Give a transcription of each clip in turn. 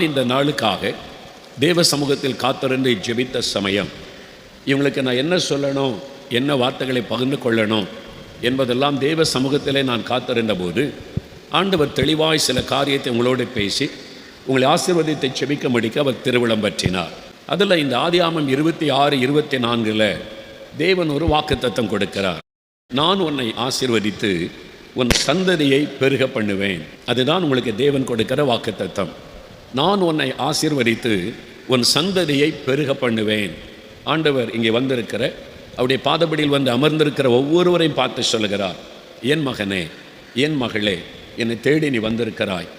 இந்த நாளுக்காக தேவ சமூகத்தில் காத்திருந்து ஜெபித்த சமயம் இவங்களுக்கு நான் என்ன சொல்லணும், என்ன வார்த்தைகளை பகிர்ந்து கொள்ளணும் என்பதெல்லாம் தேவ சமூகத்திலே நான் காத்திருந்த போது ஆண்டவர் தெளிவாய் சில காரியத்தை உங்களோடு பேசி உங்களை ஆசீர்வதித்தை ஜெபிக்க முடிக்க அவர் திருவிழம் பற்றினார். அதில் இந்த ஆதியாகமம் 26-24 தேவன் ஒரு வாக்குத்தத்தம் கொடுக்கிறார். நான் உன்னை ஆசீர்வதித்து உன் சந்ததியை பெருக பண்ணுவேன். அதுதான் உங்களுக்கு தேவன் கொடுக்கிற வாக்குத்தத்தம். நான் உன்னை ஆசீர்வதித்து உன் சந்ததியை பெருக பண்ணுவேன். ஆண்டவர் இங்கே வந்திருக்கிற அவருடைய பாதப்படியில் வந்து அமர்ந்திருக்கிற ஒவ்வொருவரையும் பார்த்து சொல்கிறார், என் மகனே, என் மகளே, என்னை தேடி நீ வந்திருக்கிறாய்,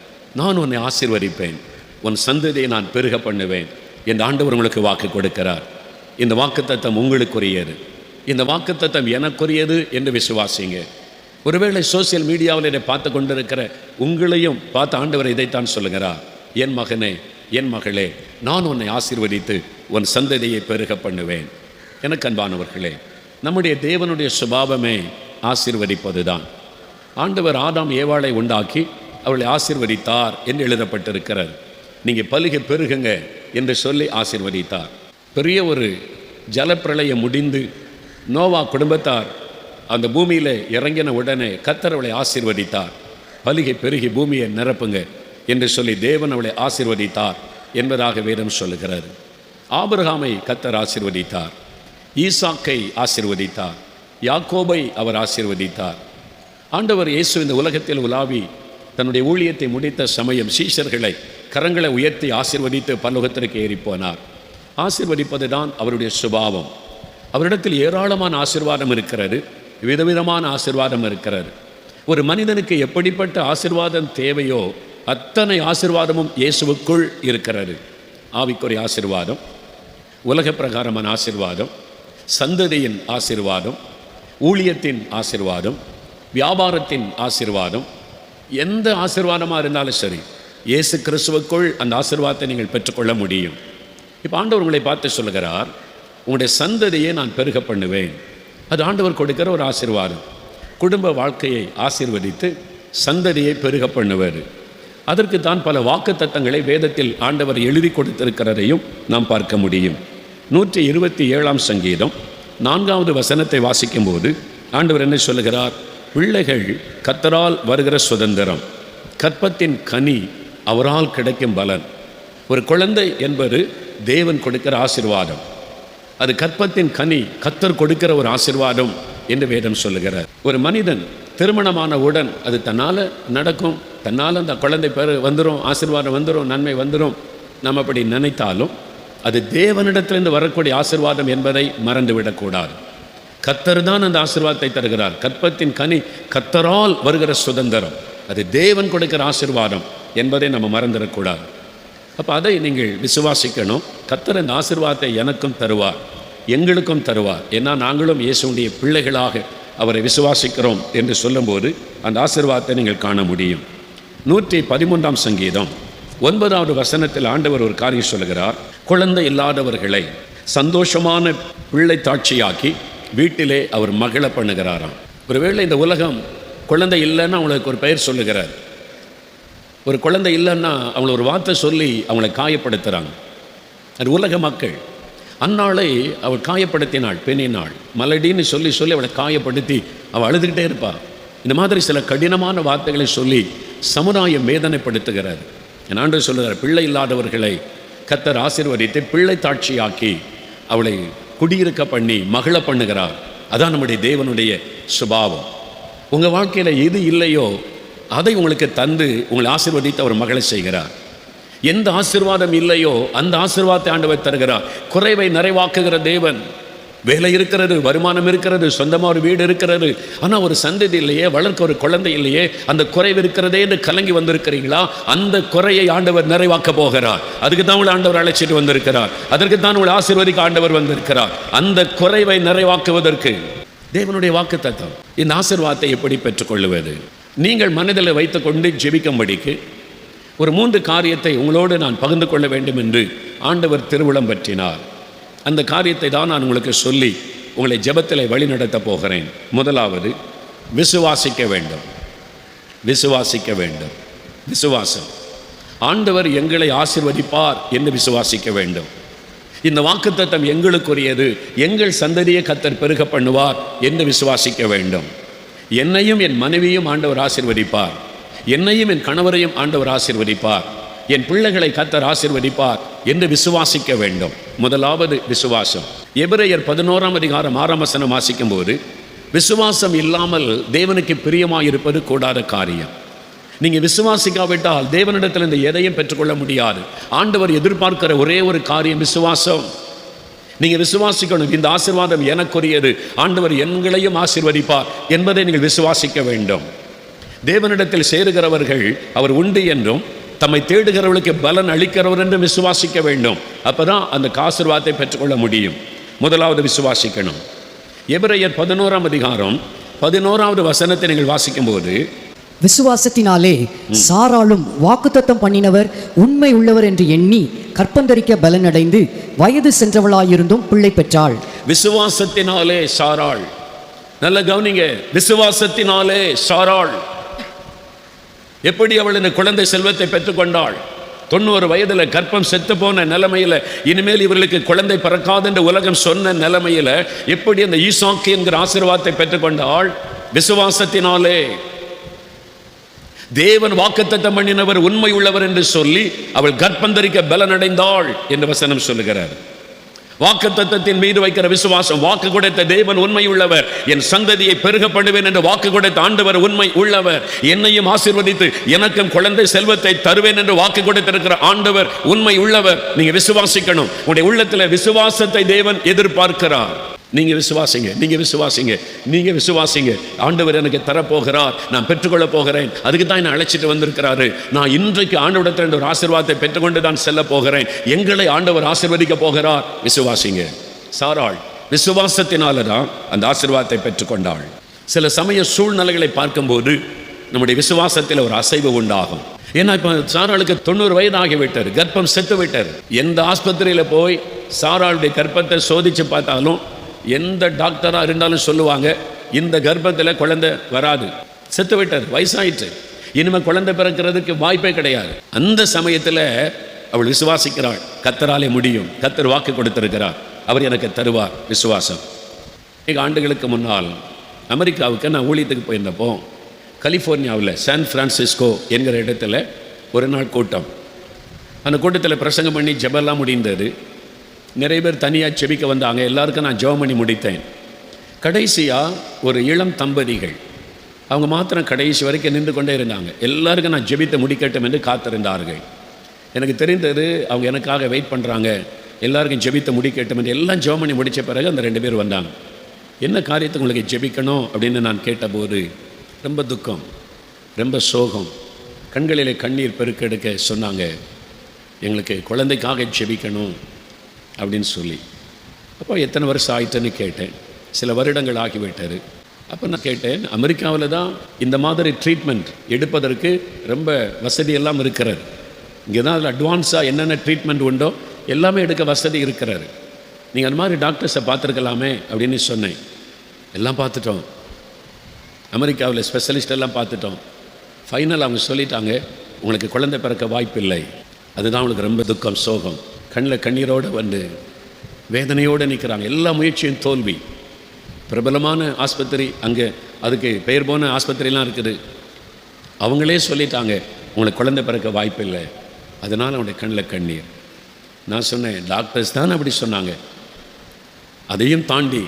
நான் உன்னை ஆசீர்வதிப்பேன், உன் சந்ததியை நான் பெருக பண்ணுவேன் என்று ஆண்டவர் உங்களுக்கு வாக்கு கொடுக்கிறார். இந்த வாக்குத்தத்தம் உங்களுக்குரியது, இந்த வாக்குத்தத்தம் எனக்குரியது என்று விசுவாசிங்க. ஒருவேளை சோசியல் மீடியாவில் இதை பார்த்து கொண்டிருக்கிற உங்களையும் பார்த்து ஆண்டவர் இதைத்தான் சொல்லுகிறார், என் மகனே, என் மகளே, நான் உன்னை ஆசீர்வதித்து உன் சந்ததியை பெருக பண்ணுவேன். எனக்கு அன்பானவர்களே, நம்முடைய தேவனுடைய சுபாவமே ஆசீர்வதிப்பது தான். ஆண்டவர் ஆதாம் ஏவாளை உண்டாக்கி அவளை ஆசீர்வதித்தார் என்று எழுதப்பட்டிருக்கிறார். நீங்கள் பலுகை பெருகுங்க என்று சொல்லி ஆசீர்வதித்தார். பெரிய ஒரு ஜலப்பிரளயம் முடிந்து நோவா குடும்பத்தார் அந்த பூமியில் இறங்கின உடனே கர்த்தர் அவளை ஆசீர்வதித்தார். பலுகை பெருகி பூமியை நிரப்புங்க என்று சொல்லி தேவன் அவளை ஆசீர்வதித்தார் என்பதாக வேதம் சொல்லுகிறது. ஆபிரகாமை கர்த்தர் ஆசீர்வதித்தார், ஈசாக்கை ஆசீர்வதித்தார், யாக்கோபை அவர் ஆசீர்வதித்தார். ஆண்டவர் இயேசு இந்த உலகத்தில் உலாவி தன்னுடைய ஊழியத்தை முடித்த சமயம் சீஷர்களை கரங்களை உயர்த்தி ஆசீர்வதித்து பரலோகத்திற்கு ஏறிப்போனார். ஆசீர்வதிப்பது தான் அவருடைய சுபாவம். அவரிடத்தில் ஏராளமான ஆசீர்வாதம் இருக்கிறது, விதவிதமான ஆசீர்வாதம் இருக்கிறது. ஒரு மனிதனுக்கு எப்படிப்பட்ட ஆசீர்வாதம் தேவையோ அத்தனை ஆசீர்வாதமும் இயேசுவுக்குள் இருக்கிறது. ஆவிக்குரிய ஆசீர்வாதம், உலக பிரகாரமான ஆசீர்வாதம், சந்ததியின் ஆசீர்வாதம், ஊழியத்தின் ஆசீர்வாதம், வியாபாரத்தின் ஆசீர்வாதம், எந்த ஆசீர்வாதமாக இருந்தாலும் சரி இயேசு கிறிஸ்துவுக்குள் அந்த ஆசீர்வாதத்தை நீங்கள் பெற்றுக்கொள்ள முடியும். இப்போ ஆண்டவர் உங்களை பார்த்து சொல்லுகிறார், உங்களுடைய சந்ததியை நான் பெருக பண்ணுவேன். அது ஆண்டவர் கொடுக்கிற ஒரு ஆசீர்வாதம். குடும்ப வாழ்க்கையை ஆசீர்வதித்து சந்ததியை பெருக பண்ணுவார். அதற்கு தான் பல வாக்குத்தத்தங்களை வேதத்தில் ஆண்டவர் எழுதி கொடுத்திருக்கிறதையும் நாம் பார்க்க முடியும். 127 சங்கீதம் 4வது வசனத்தை வாசிக்கும்போது ஆண்டவர் என்ன சொல்லுகிறார், பிள்ளைகள் கர்த்தரால் வருகிற சுதந்திரம், கற்பத்தின் கனி அவரால் கிடைக்கும் பலன். ஒரு குழந்தை என்பது தேவன் கொடுக்கிற ஆசீர்வாதம், அது கற்பத்தின் கனி, கர்த்தர் கொடுக்கிற ஒரு ஆசீர்வாதம் என்று வேதம் சொல்லுகிறார். ஒரு மனிதன் திருமணமானவுடன் அது தன்னால் நடக்கும், தன்னால் அந்த குழந்தை பேர் வந்துடும், ஆசீர்வாதம் வந்துடும், நன்மை வந்துடும். நம்ம அப்படி நினைத்தாலும் அது தேவனிடத்திலிருந்து வரக்கூடிய ஆசீர்வாதம் என்பதை மறந்துவிடக்கூடாது. கர்த்தர் தான் அந்த ஆசீர்வாதத்தை தருகிறார். கற்பத்தின் கனி கர்த்தரால் வருகிற சுதந்திரம், அது தேவன் கொடுக்கிற ஆசீர்வாதம் என்பதை நம்ம மறந்துடக்கூடாது. அப்போ அதை நீங்கள் விசுவாசிக்கணும். கர்த்தர் அந்த ஆசீர்வாதத்தை எனக்கும் தருவார், எங்களுக்கும் தருவார். ஏன்னா நாங்களும் இயேசுடைய பிள்ளைகளாக அவரை விசுவாசிக்கிறோம் என்று சொல்லும்போது அந்த ஆசீர்வாதத்தை நீங்கள் காண முடியும். 113 சங்கீதம் 9வது வசனத்தில் ஆண்டவர் ஒரு காரியம் சொல்கிறார், குழந்தை இல்லாதவர்களை சந்தோஷமான பிள்ளை தாட்சியாக்கி வீட்டிலே அவர் மகிழ பண்ணுகிறாராம். ஒருவேளை இந்த உலகம் குழந்தை இல்லைன்னா அவங்களுக்கு ஒரு பெயர் சொல்லுகிறார். ஒரு குழந்தை இல்லைன்னா அவங்கள ஒரு வார்த்தை சொல்லி அவங்கள காயப்படுத்துகிறாங்க. அது உலக மக்கள். அந்நாளை அவள் காயப்படுத்தினாள், பெண்ணினாள், மலடின்னு சொல்லி சொல்லி அவளை காயப்படுத்தி அவள் அழுதுகிட்டே இருப்பாள். இந்த மாதிரி சில கடினமான வார்த்தைகளை சொல்லி சமுதாயம் வேதனைப்படுத்துகிறார். என் ஆண்டவர் சொல்லுகிறார், பிள்ளை இல்லாதவர்களை கர்த்தர் ஆசீர்வதித்து பிள்ளை தாட்சியாக்கி அவளை குடியிருக்க பண்ணி மகிழ பண்ணுகிறார். அதான் நம்முடைய தேவனுடைய சுபாவம். உங்கள் வாழ்க்கையில் எது இல்லையோ அதை உங்களுக்கு தந்து உங்களை ஆசீர்வதித்து அவர் மகளை செய்கிறார். எந்த ஆசீர்வாதம் இல்லையோ அந்த ஆசீர்வாதத்தை ஆண்டவர் தருகிறார். குறைவை நிறைவாக்குகிற தேவன். வேலை இருக்கிறது, வருமானம் இருக்கிறது, சொந்தமாக ஒரு வீடு இருக்கிறது, ஆனால் ஒரு சந்ததி இல்லையே, வளர்க்க ஒரு குழந்தை இல்லையே, அந்த குறைவு இருக்கிறதே என்று கலங்கி வந்திருக்கிறீங்களா? அந்த குறையை ஆண்டவர் நிறைவாக்க போகிறார். அதுக்கு தான் உங்களை ஆண்டவர் அழைச்சிட்டு வந்திருக்கிறார். அதற்கு தான் உங்களை ஆசீர்வதிக்க ஆண்டவர் வந்திருக்கிறார். அந்த குறைவை நிறைவாக்குவதற்கு தேவனுடைய வாக்குத்தத்தம். இந்த ஆசீர்வாதத்தை எப்படி பெற்றுக்கொள்வது? நீங்கள் மனதில் வைத்துக்கொண்டு ஜெபிக்கும்படிக்கு ஒரு 3 காரியத்தை உங்களோடு நான் பகிர்ந்து கொள்ள வேண்டும் என்று ஆண்டவர் திருவுளம் பற்றினார். அந்த காரியத்தை தான் நான் உங்களுக்கு சொல்லி உங்களை ஜெபத்தில் வழி நடத்த போகிறேன். முதலாவது, விசுவாசிக்க வேண்டும். விசுவாசிக்க வேண்டும். விசுவாசம். ஆண்டவர் எங்களை ஆசீர்வதிப்பார் என்று விசுவாசிக்க வேண்டும். இந்த வாக்குத்தத்தம் எங்களுக்குரியது, எங்கள் சந்ததியை கர்த்தர் பெருக பண்ணுவார் என்று விசுவாசிக்க வேண்டும். என்னையும் என் மனைவியும் ஆண்டவர் ஆசீர்வதிப்பார், என்னையும் என் கணவரையும் ஆண்டவர் ஆசீர்வதிப்பார், என் பிள்ளைகளை கர்த்தர் ஆசீர்வதிப்பார் என்று விசுவாசிக்க வேண்டும். முதலாவது விசுவாசம். எபிரேயர் 11:6 வாசிக்கும் போது, விசுவாசம் இல்லாமல் தேவனுக்கு பிரியமாயிருப்பது கூடாத காரியம். நீங்கள் விசுவாசிக்காவிட்டால் தேவனிடத்தில் இந்த எதையும் பெற்றுக்கொள்ள முடியாது. ஆண்டவர் எதிர்பார்க்கிற ஒரே ஒரு காரியம் விசுவாசம். நீங்கள் விசுவாசிக்கணும், இந்த ஆசீர்வாதம் எனக்குரியது, ஆண்டவர் எங்களையும் ஆசீர்வதிப்பார் என்பதை நீங்கள் விசுவாசிக்க வேண்டும். தேவனிடத்தில் சேருகிறவர்கள் அவர் உண்டு என்றும், தம்மை தேடுகிறவர்களுக்கு பலன் அளிக்கிறவர் என்றும் விசுவாசிக்க வேண்டும். அப்பதான் அந்த ஆசீர்வாதத்தை பெற்றுக்கொள்ள முடியும். முதலாவது விசுவாசிக்கணும். எபிரேயர் 11:11 நீங்கள் வாசிக்கும் போது, விசுவாசத்தினாலே சாராளும் வாக்குத்தத்தம் பண்ணினவர் உண்மை உள்ளவர் என்று எண்ணி கற்பந்தரிக்க பலனடைந்து வயது சென்றவளாயிருந்தும் பிள்ளை பெற்றாள். விசுவாசத்தினாலே சாராள். நல்ல கவனிங்க, விசுவாசத்தினாலே சாராள். எப்படி அவள் இந்த குழந்தை செல்வத்தை பெற்றுக்கொண்டாள்? 90 வயதில் கற்பம் செத்து போன நிலைமையில், இனிமேல் இவர்களுக்கு குழந்தை பிறக்காது என்று உலகம் சொன்ன நிலைமையில் எப்படி அந்த ஈசாக்கு என்கிற ஆசீர்வாதத்தை பெற்றுக்கொண்டாள்? விசுவாசத்தினாலே. தேவன் வாக்குத்தத்தம் பண்ணினவர் உண்மை உள்ளவர் என்று சொல்லி அவள் கர்ப்பந்தரிக்க பலனடைந்தாள் என்று வசனம் சொல்லுகிறார். வாக்குத்தத்தத்தின் மீது வைக்கிற விசுவாசம். வாக்கு கொடுத்த தேவன் உண்மை உள்ளவர், என் சந்ததியை பெருக பண்ணுவேன் என்று வாக்கு கொடுத்த ஆண்டவர் உண்மை உள்ளவர், என்னையும் ஆசீர்வதித்து எனக்கும் குழந்தை செல்வத்தை தருவேன் என்று வாக்கு கொடுத்திருக்கிற ஆண்டவர் உண்மை உள்ளவர். நீங்க விசுவாசிக்கணும். உங்களுடைய உள்ளத்தில் விசுவாசத்தை தேவன் எதிர்பார்க்கிறார். நீங்க விசுவாசிங்க, நீங்க விசுவாசிங்க, நீங்க விசுவாசிங்க. ஆண்டவர் எனக்கு தரப்போகிறார், நான் பெற்றுக்கொள்ள போகிறேன், அதுக்கு தான் என்னை அழைச்சிட்டு வந்திருக்கிறாரு. நான் இன்றைக்கு ஆண்டவரிடத்தில் ஒரு ஆசீர்வாதத்தை பெற்றுக்கொண்டு தான் செல்ல போகிறேன். எங்களை ஆண்டவர் ஆசீர்வதிக்க போகிறார். விசுவாசிங்க. சாராள் விசுவாசத்தினால தான் அந்த ஆசீர்வாதத்தை பெற்றுக்கொண்டாள். சில சமய சூழ்நிலைகளை பார்க்கும்போது நம்முடைய விசுவாசத்தில் ஒரு அசைவு உண்டாகும். ஏன்னா இப்போ சாராளுக்கு 90 வயது ஆகிவிட்டார், கர்ப்பம் செத்து விட்டார். எந்த ஆஸ்பத்திரியில் போய் சாராளுடைய கர்ப்பத்தை சோதிச்சு பார்த்தாலும், எந்த டாக்டராக இருந்தாலும் சொல்லுவாங்க, இந்த கர்ப்பத்தில் குழந்தை வராது, செத்து விட்டார், வயசாயிட்டு, இனிமேல் குழந்தை பிறக்கிறதுக்கு வாய்ப்பே கிடையாது. அந்த சமயத்தில் அவள் விசுவாசிக்கிறாள், கர்த்தராலே முடியும், கர்த்தர் வாக்கு கொடுத்திருக்கிறார், அவர் எனக்கு தருவார். விசுவாசம். ஆண்டுகளுக்கு முன்னால் அமெரிக்காவுக்கு நான் ஊழியத்துக்கு போயிருந்தப்போ, கலிஃபோர்னியாவில் சான் பிரான்சிஸ்கோ என்கிற இடத்துல ஒரு நாள் கூட்டம். அந்த கூட்டத்தில் பிரசங்கம் பண்ணி ஜெபெல்லாம் முடிந்தது. நிறைய பேர் தனியாக செபிக்க வந்தாங்க. எல்லாருக்கும் நான் ஜெபம் பண்ணி முடித்தேன். கடைசியாக ஒரு இளம் தம்பதிகள், அவங்க மாத்திரம் கடைசி வரைக்கும் நின்று கொண்டே இருந்தாங்க. எல்லாருக்கும் நான் ஜெபித்து முடிக்கட்டும் என்று காத்திருந்தார்கள். எனக்கு தெரிந்தது அவங்க எனக்காக வெயிட் பண்ணுறாங்க, எல்லாருக்கும் ஜெபித்து முடிக்கட்டும் என்று. எல்லாம் ஜெபம் பண்ணி முடித்த பிறகு அந்த 2 பேர் வந்தாங்க. என்ன காரியத்தை உங்களுக்கு ஜெபிக்கணும் அப்படின்னு நான் கேட்டபோது ரொம்ப துக்கம், ரொம்ப சோகம், கண்களிலே கண்ணீர் பெருக்கெடுக்க சொன்னாங்க, எங்களுக்கு குழந்தைக்காக ஜெபிக்கணும் அப்படின்னு சொல்லி. அப்போ எத்தனை வருஷம் ஆயிட்டுன்னு கேட்டேன். சில வருடங்கள் ஆகிவிட்டார். அப்போ நான் கேட்டேன், அமெரிக்காவில் தான் இந்த மாதிரி ட்ரீட்மெண்ட் எடுப்பதற்கு ரொம்ப வசதியெல்லாம் இருக்கிறார். இங்கே தான் அதில் அட்வான்ஸாக என்னென்ன ட்ரீட்மெண்ட் உண்டோ எல்லாமே எடுக்க வசதி இருக்கிறாரு. நீங்கள் அந்த மாதிரி டாக்டர்ஸை பார்த்துருக்கலாமே அப்படின்னு சொன்னேன். எல்லாம் பார்த்துட்டோம், அமெரிக்காவில் ஸ்பெஷலிஸ்ட் எல்லாம் பார்த்துட்டோம். ஃபைனல் அவங்க சொல்லிட்டாங்க, உங்களுக்கு குழந்தை பிறக்க வாய்ப்பு இல்லை. அதுதான் அவங்களுக்கு ரொம்ப துக்கம், சோகம், கண்ணில் கண்ணீரோடு வந்து வேதனையோடு நிற்கிறாங்க. எல்லா முயற்சியும் தோல்வி. பிரபலமான ஆஸ்பத்திரி, அங்கே அதுக்கு பெயர் போன ஆஸ்பத்திரிலாம் இருக்குது. அவங்களே சொல்லிட்டாங்க, உங்களுக்கு குழந்தை பிறக்க வாய்ப்பு இல்லை. அதனால் அவங்களுடைய கண்ணில் கண்ணீர். நான் சொன்னேன், டாக்டர்ஸ் தான் அப்படி சொன்னாங்க, அதையும் தாண்டி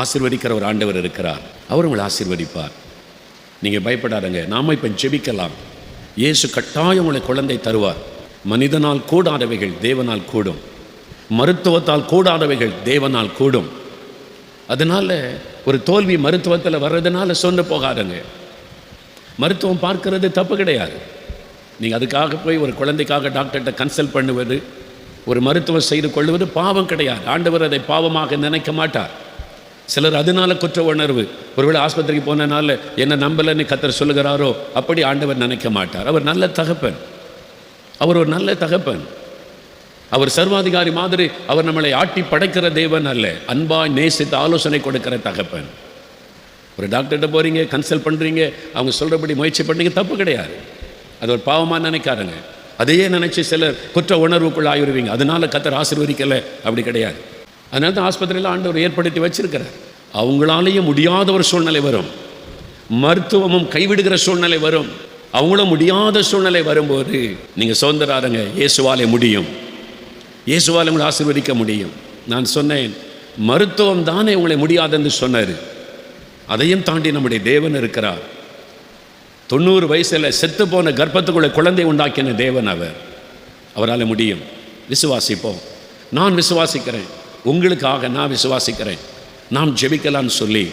ஆசீர்வதிக்கிற ஒரு ஆண்டவர் இருக்கிறார், அவர் உங்களை ஆசீர்வதிப்பார். நீங்கள் பயப்படாதங்க, நாம் இப்போ ஜெபிக்கலாம். இயேசு கட்டாயம் உங்களை குழந்தை தருவார். மனிதனால் கூடாதவைகள் தேவனால் கூடும், மருத்துவத்தால் கூடாதவைகள் தேவனால் கூடும். அதனால் ஒரு தோல்வி மருத்துவத்தில் வர்றதுனால சொன்ன போகாதங்க. மருத்துவம் பார்க்கறது தப்பு கிடையாது. நீங்கள் அதுக்காக போய் ஒரு குழந்தைக்காக டாக்டர்கிட்ட கன்சல்ட் பண்ணுவது, ஒரு மருத்துவம் செய்து கொள்வது பாவம் கிடையாது. ஆண்டவர் அதை பாவமாக நினைக்க மாட்டார். சிலர் அதனால குற்ற உணர்வு, ஒருவேளை ஆஸ்பத்திரிக்கு போனனால என்ன நம்பலன்னு கர்த்தர் சொல்லுகிறாரோ அப்படி ஆண்டவர் நினைக்க மாட்டார். அவர் நல்ல தகப்பன், அவர் ஒரு நல்ல தகப்பன். அவர் சர்வாதிகாரி மாதிரி அவர் நம்மளை ஆட்டி படைக்கிற தேவன் அல்ல, அன்பாய் நேசித்து ஆலோசனை கொடுக்கிற தகப்பன். ஒரு டாக்டர்கிட்ட போகிறீங்க, கன்சல்ட் பண்ணுறீங்க, அவங்க சொல்கிறபடி முயற்சி பண்ணுறீங்க, தப்பு கிடையாது. அது ஒரு பாவமாக நினைக்காருங்க. அதையே நினச்சி சிலர் குற்ற உணர்வுக்குள்ள ஆகிடுவீங்க. அதனால கர்த்தர் ஆசீர்வதிக்கலை, அப்படி கிடையாது. அதனால தான் ஆஸ்பத்திரியில் ஆண்டவர் ஏற்படுத்தி வச்சிருக்கிறார். அவங்களாலேயும் முடியாத ஒரு சூழ்நிலை வரும், மருத்துவமும் கைவிடுகிற சூழ்நிலை வரும். அவங்களும் முடியாத சூழ்நிலை வரும்போது நீங்கள் சுதந்திராருங்க. இயேசுவாலே முடியும், இயேசுவாலே உங்களை ஆசீர்வதிக்க முடியும். நான் சொன்னேன், மருத்துவம் தானே உங்களை முடியாதுன்னு சொன்னார். அதையும் தாண்டி நம்முடைய தேவன் இருக்கிறார். 90 வயசில் செத்து போன கர்ப்பத்துக்குள்ள குழந்தை உண்டாக்கின தேவன் அவரால் முடியும். விசுவாசிப்போம். நான் விசுவாசிக்கிறேன், உங்களுக்காக நான் விசுவாசிக்கிறேன், நாம் ஜெபிக்கலான்னு சொல்லி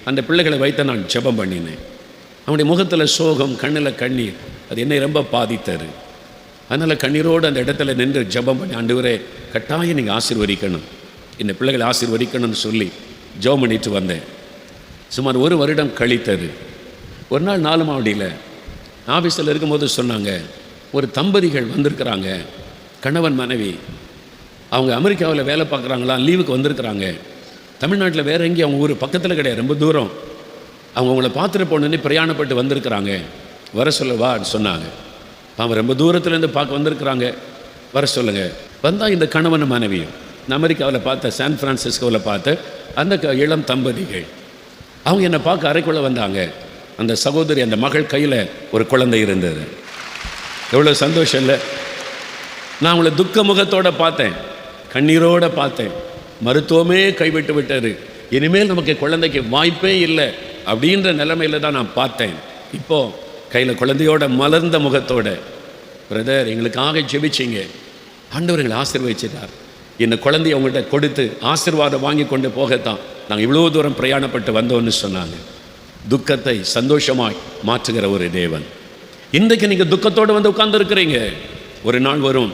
அந்த பிள்ளைகளை வைத்து நான் ஜெபம் பண்ணினேன். அவனுடைய முகத்தில் சோகம், கண்ணில் கண்ணீர், அது என்னை ரொம்ப பாதித்தார். அதனால் கண்ணீரோடு அந்த இடத்துல நின்று ஜெபம் பண்ணி, ஆண்டவரே கட்டாயம் நீங்கள் ஆசீர்வதிக்கணும், இந்த பிள்ளைகளை ஆசீர்வதிக்கணும்னு சொல்லி ஜெபம் பண்ணிட்டு வந்தேன். சுமார் 1 வருடம் கழித்தது. ஒரு நாள் 4 மாவடியில் ஆஃபீஸில் இருக்கும்போது சொன்னாங்க, ஒரு தம்பதிகள் வந்திருக்கிறாங்க, கணவன் மனைவி. அவங்க அமெரிக்காவில் வேலை பார்க்குறாங்களா, லீவுக்கு வந்திருக்கிறாங்க. தமிழ்நாட்டில் வேறு எங்கேயும் அவங்க ஊர் பக்கத்தில் கிடையாது, ரொம்ப தூரம். அவங்க உங்களை பார்த்துட்டு போனோன்னே பிரயாணப்பட்டு வந்திருக்கிறாங்க, வர சொல்ல வான்னு சொன்னாங்க. அவங்க ரொம்ப தூரத்துலேருந்து பார்க்க வந்திருக்கிறாங்க, வர சொல்லுங்கள். வந்தால் இந்த கணவன் மனைவியும் அமெரிக்காவில் பார்த்த சான் ஃப்ரான்சிஸ்கோவில் பார்த்த அந்த இளம் தம்பதிகள் அவங்க என்னை பார்க்க அறைக்குள்ளே வந்தாங்க. அந்த சகோதரி, அந்த மகள் கையில் ஒரு குழந்தை இருந்தது. எவ்வளோ சந்தோஷம் இல்லை? நான் அவங்கள துக்க முகத்தோடு பார்த்தேன், கண்ணீரோடு பார்த்தேன். மருத்துவமே கைவிட்டு விட்டார், இனிமேல் நமக்கு குழந்தைக்கு வாய்ப்பே இல்லை அப்படின்ற நிலைமையில் தான் நான் பார்த்தேன். இப்போது கையில் குழந்தையோட மலர்ந்த முகத்தோட, பிரதர் எங்களுக்காக ஜெபிச்சிங்க, ஆண்டவர் எங்களை ஆசீர்வதிச்சிட்டார், இந்த குழந்தைய அவங்கள்ட்ட கொடுத்து ஆசீர்வாதம் வாங்கி கொண்டு போகத்தான் நாங்கள் இவ்வளோ தூரம் பிரயாணப்பட்டு வந்தோன்னு சொன்னாங்க. துக்கத்தை சந்தோஷமாய் மாற்றுகிற ஒரு தேவன். இன்றைக்கு நீங்கள் துக்கத்தோடு வந்து உட்கார்ந்துருக்கிறீங்க, ஒரு நாள் வரும்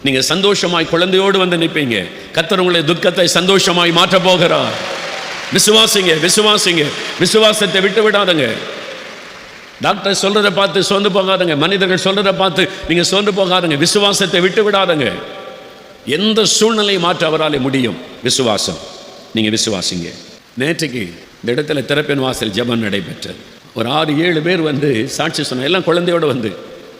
நீங்கள் சந்தோஷமாய் குழந்தையோடு வந்து நிற்பீங்க. கர்த்தர் உங்களை துக்கத்தை சந்தோஷமாய் மாற்ற போகிறார். விசுவாசிங்க, விசுவாசிங்க, விசுவாசத்தை விட்டு விடாதங்க. டாக்டர் சொல்கிறத பார்த்து சோர்ந்து போகாதங்க, மனிதர்கள் சொல்கிறத பார்த்து நீங்கள் சோர்ந்து போகாதங்க. விசுவாசத்தை விட்டு விடாதங்க. எந்த சூழ்நிலையை மாற்ற அவராலே முடியும். விசுவாசம், நீங்கள் விசுவாசிங்க. நேற்றுக்கு இந்த இடத்துல திறப்பின் வாசல் ஜெபம் நடைபெற்றது. ஒரு 6-7 பேர் வந்து சாட்சி சொன்னாங்க. எல்லாம் குழந்தையோடு வந்து,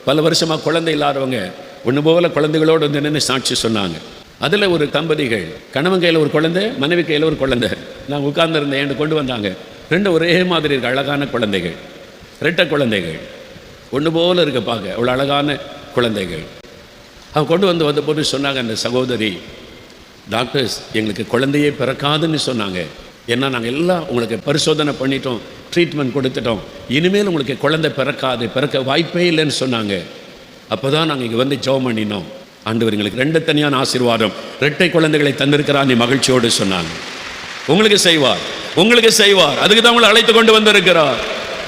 பல வருஷமாக குழந்தை இல்லாதவங்க ஒன்று போல குழந்தைகளோடு வந்து நின்று சாட்சி சொன்னாங்க. அதில் ஒரு தம்பதிகள், கணவன் கையில் ஒரு குழந்தை, மனைவி கையில் ஒரு குழந்தை. நான் உட்கார்ந்துருந்தேன், என்கிட்ட கொண்டு வந்தாங்க. 2 ஒரே மாதிரி இருக்கு, அழகான குழந்தைகள், 2 குழந்தைகள், ஒன்று போல் இருக்க பார்க்க அவ்வளோ அழகான குழந்தைகள். அவங்க கொண்டு வந்த போட்டு சொன்னாங்க, அந்த சகோதரி, டாக்டர்ஸ் எங்களுக்கு குழந்தையே பிறக்காதுன்னு சொன்னாங்க. ஏன்னா நாங்கள் எல்லாம் உங்களுக்கு பரிசோதனை பண்ணிட்டோம், ட்ரீட்மெண்ட் கொடுத்துட்டோம், இனிமேல் உங்களுக்கு குழந்தை பிறக்காது, பிறக்க வாய்ப்பே இல்லைன்னு சொன்னாங்க. அப்போ தான் நாங்கள் இங்கே வந்து ஜெபம் பண்ணினோம். ஆண்டவர் எங்களுக்கு 2 தனியான ஆசீர்வாதம், 2 குழந்தைகளை தந்திருக்கிறார், நீ மகிழ்ச்சியோடு சொன்னாங்க. உங்களுக்கு செய்வார், உங்களுக்கு செய்வார். அதுக்கு தான் உங்களை அழைத்து கொண்டு வந்திருக்கிறார்.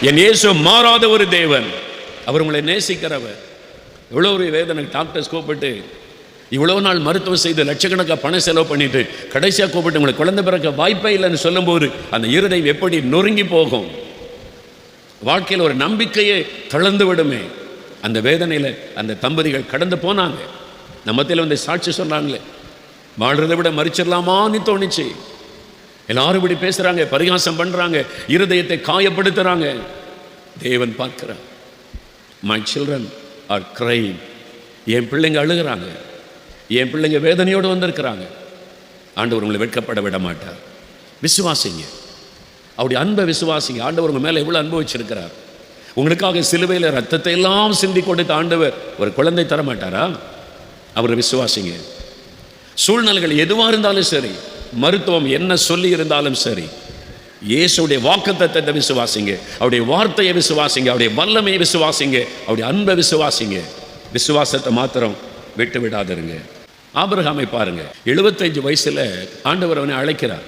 என் இயேசு மாறாத ஒரு தேவன், அவர் உங்களை நேசிக்கிறவர். எவ்வளோ ஒரு வேதனை, டாக்டர்ஸ் கூப்பிட்டு இவ்வளோ நாள் மருத்துவம் செய்து லட்சக்கணக்காக பணம் செலவு பண்ணிட்டு கடைசியாக கூப்பிட்டு உங்களுக்கு குழந்தை பிறக்க வாய்ப்பே இல்லைன்னு சொல்லும்போது அந்த இருதயம் எப்படி நொறுங்கி போகும். வாழ்க்கையில் ஒரு நம்பிக்கையே தளர்ந்து விடுமே. அந்த வேதனையில் அந்த தம்பதிகள் கடந்து போனாங்க. நம்மத்தில் வந்து சாட்சி சொன்னாங்களே, வாழ்றதை விட மறிச்சிடலாமான்னு தோணிச்சு. எல்லாரும் இப்படி பேசுகிறாங்க, பரிகாசம் பண்ணுறாங்க, இருதயத்தை காயப்படுத்துகிறாங்க. தேவன் பார்க்கிறார். My children are crying. என் பிள்ளைங்க அழுகிறாங்க, என் பிள்ளைங்க வேதனையோடு வந்திருக்கிறாங்க. ஆண்டவர் உங்களை வெட்கப்பட விட மாட்டார். விசுவாசிங்க, அவருடைய அன்பை விசுவாசிங்க. ஆண்டவர் உங்கள் மேலே எவ்வளோ அன்பு வச்சிருக்கிறார். உங்களுக்காக சிலுவையில் ரத்தத்தை எல்லாம் சிந்தி கொடுத்த ஆண்டவர் ஒரு குழந்தை தர மாட்டாரா? அவரை விசுவாசிங்க. சூழ்நிலைகள் எதுவாக இருந்தாலும் சரி, மருத்துவம் என்ன சொல்லி இருந்தாலும் சரி, இயேசுடைய வாக்குத்தத்தத்தை விசுவாசிங்க, அவருடைய வார்த்தையை விசுவாசிங்க, அவருடைய வல்லமையை விசுவாசிங்க, அவருடைய அன்பை விசுவாசிங்க. விசுவாசத்தை மாத்திரம் விட்டு விடாதருங்க. ஆபிரகாமை பாருங்க, 75 வயசுல ஆண்டவர் அவனை அழைக்கிறார்.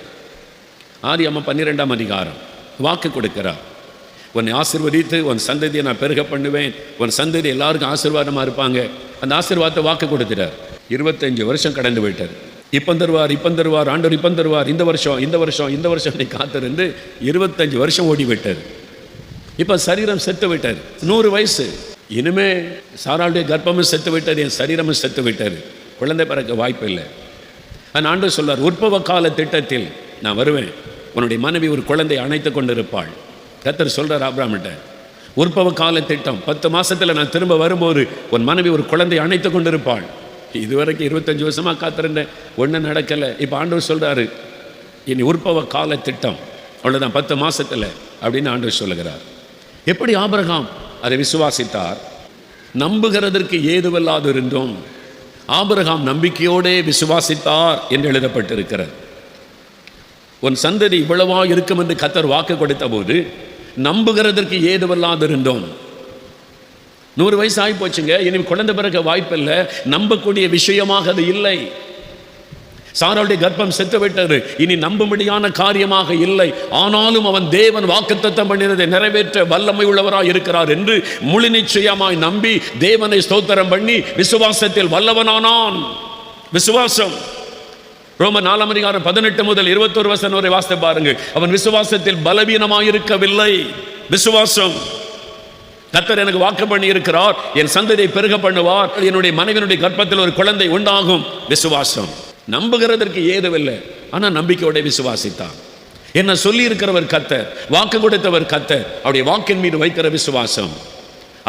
ஆதியாகமம் 12ஆம் அதிகாரம் வாக்கு கொடுக்கிறார். உன்னை ஆசீர்வதித்து உன் சந்ததியை நான் பெருக பண்ணுவேன், உன் சந்ததி எல்லாருக்கும் ஆசீர்வாதமாக இருப்பாங்க. அந்த ஆசீர்வாதத்தை வாக்கு கொடுத்துட்டார். 25 வருஷம் கடந்து விட்டார். இப்போ தருவார், இப்போ தருவார், ஆண்டவர் இப்போ தருவார், இந்த வருஷம் இந்த வருஷம் இந்த வருஷம் நீ காத்திருந்து 25 வருஷம் ஓடி விட்டார். இப்போ சரீரம் செத்து விட்டார். 100 வயசு. இனிமே சாராளுடைய கர்ப்பமும் செத்து விட்டது, என் சரீரமும் செத்து விட்டது, குழந்தை பிறக்க வாய்ப்பு இல்லை. அந்த ஆண்டவர் சொல்றார், உற்பவ கால திட்டத்தில் நான் வருவேன், உன்னுடைய மனைவி ஒரு குழந்தை அணைத்து கொண்டு இருப்பாள். கர்த்தர் சொல்றார் ஆபிரகாமிட்ட, உற்பவ கால திட்டம், 10 மாசத்துல நான் திரும்ப வரும்போது உன் மனைவி ஒரு குழந்தை அணைத்து கொண்டிருப்பாள். இதுவரைக்கும் 25 வருஷமா காத்திருந்தேன், ஒன்றும் நடக்கலை. இப்போ ஆண்டவர் சொல்றாரு, இனி உற்பவ கால திட்டம் அவ்வளோதான், 10 மாசத்துல அப்படின்னு ஆண்டவர் சொல்லுகிறார். எப்படி ஆபிரகாம் அதை விசுவாசித்தார்? நம்புகிறதற்கு ஏதுவல்லாது இருந்தும் ஆபிரகாம் நம்பிக்கையோடே விசுவாசித்தார் என்று எழுதப்பட்டிருக்கிறது. உன் சந்ததி இவ்வளவா இருக்கும் என்று கர்த்தர் வாக்கு கொடுத்த போது நம்புகிறதற்கு ஏதுவல்லாது இருந்தோம். 100 வயசு ஆகி போச்சுங்க, இனி குழந்தை பிறக்க வாய்ப்பில்லை, நம்பக்கூடிய விஷயமாக அது இல்லை. சாராளுடைய கர்ப்பம் செத்து விட்டது, இனி நம்பும்படியான காரியமாக இல்லை. ஆனாலும் அவன் தேவன் வாக்குத்தத்தம் பண்ணினதை நிறைவேற்ற வல்லமை உள்ளவராய் இருக்கிறார் என்று முழு நிச்சயமாய் நம்பி தேவனை ஸ்தோத்திரம் பண்ணி விசுவாசத்தில் வல்லவனானான். விசுவாசம். ரோமர் 4:18 முதல் 21 வசனம் வரை வாசித்து பாருங்க. அவன் விசுவாசத்தில் பலவீனமாயிருக்கவில்லை. விசுவாசம். கர்த்தர் எனக்கு வாக்கு பண்ணி இருக்கிறார், என் சந்ததியை பெருக பண்ணுவார், என்னுடைய மனைவியினுடைய கர்ப்பத்தில் ஒரு குழந்தை உண்டாகும். விசுவாசம். நம்புகிறதற்கு ஏதுவில்லை, ஆனால் நம்பிக்கையோட விசுவாசித்தான். என்ன சொல்லி இருக்கிறவர் கர்த்தர், வாக்கு கொடுத்தவர் கர்த்தர், அவருடைய வாக்கின் மீது வைக்கிற விசுவாசம்.